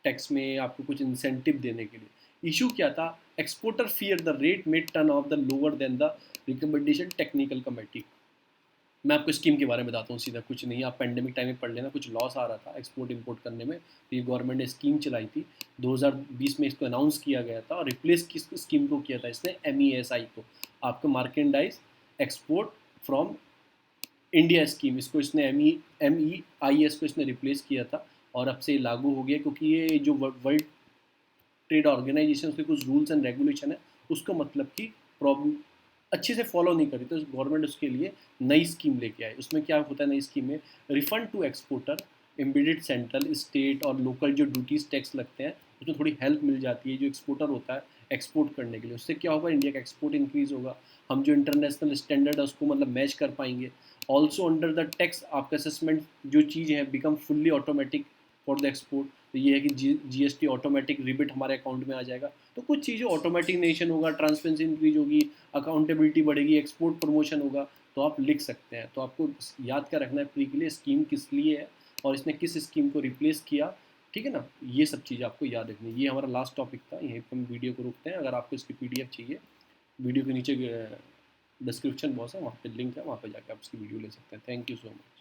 टैक्स में आपको कुछ इंसेंटिव देने के लिए। इशू क्या था, एक्सपोर्टर फियर द रेट में turn off the lower than the recommendation technical committee. मैं आपको स्कीम के बारे में बताता हूँ सीधा, कुछ नहीं, आप पेंडेमिक टाइम में पढ़ लेना, कुछ लॉस आ रहा था एक्सपोर्ट इंपोर्ट करने में, तो ये गवर्नमेंट ने स्कीम चलाई थी, 2020 में इसको अनाउंस किया गया था, और रिप्लेस किस स्कीम को किया था इसने, MESI को, आपको मार्केंडाइज एक्सपोर्ट फ्रॉम इंडिया स्कीम, इसको इसने MEIS को इसने रिप्लेस किया था, और अब से लागू हो गया, क्योंकि ये जो वर्ल्ड ट्रेड ऑर्गेनाइजेशन उसके कुछ रूल्स एंड रेगुलेशन है, उसको मतलब कि प्रॉब्लम अच्छे से फॉलो नहीं करी, तो गवर्नमेंट उसके लिए नई स्कीम लेके आई। उसमें क्या होता है नई स्कीम में, refund to exporter embedded central state और लोकल जो ड्यूटीज टैक्स लगते हैं, उसमें थोड़ी हेल्प मिल जाती है जो एक्सपोर्टर होता है एक्सपोर्ट करने के लिए। उससे क्या होगा, इंडिया का एक्सपोर्ट इंक्रीज होगा, हम जो इंटरनेशनल स्टैंडर्ड है उसको मतलब मैच कर पाएंगे। ऑल्सो अंडर द टैक्स आपका असेसमेंट जो चीज़ है become fully automatic for the export. तो ये है कि GST ऑटोमेटिक रिबिट हमारे अकाउंट में आ जाएगा, तो कुछ चीज़ें ऑटोमेटिनेशन होगा, ट्रांसपेरेंसी इंक्रीज होगी, अकाउंटेबिलिटी बढ़ेगी, एक्सपोर्ट प्रमोशन होगा। तो आप लिख सकते हैं, तो आपको याद क्या रखना है प्री के लिए, स्कीम किस लिए है और इसने किस स्कीम को रिप्लेस किया, ठीक है ना। ये सब चीज़ें आपको याद रखनी है। ये हमारा लास्ट टॉपिक था, यहीं पर हम वीडियो को रोकते हैं। अगर आपको इसकी PDF चाहिए, वीडियो के नीचे डिस्क्रिप्शन बॉक्स है, वहाँ पे लिंक है, वहाँ पे जाकर आप इसकी वीडियो ले सकते हैं। Thank you so much.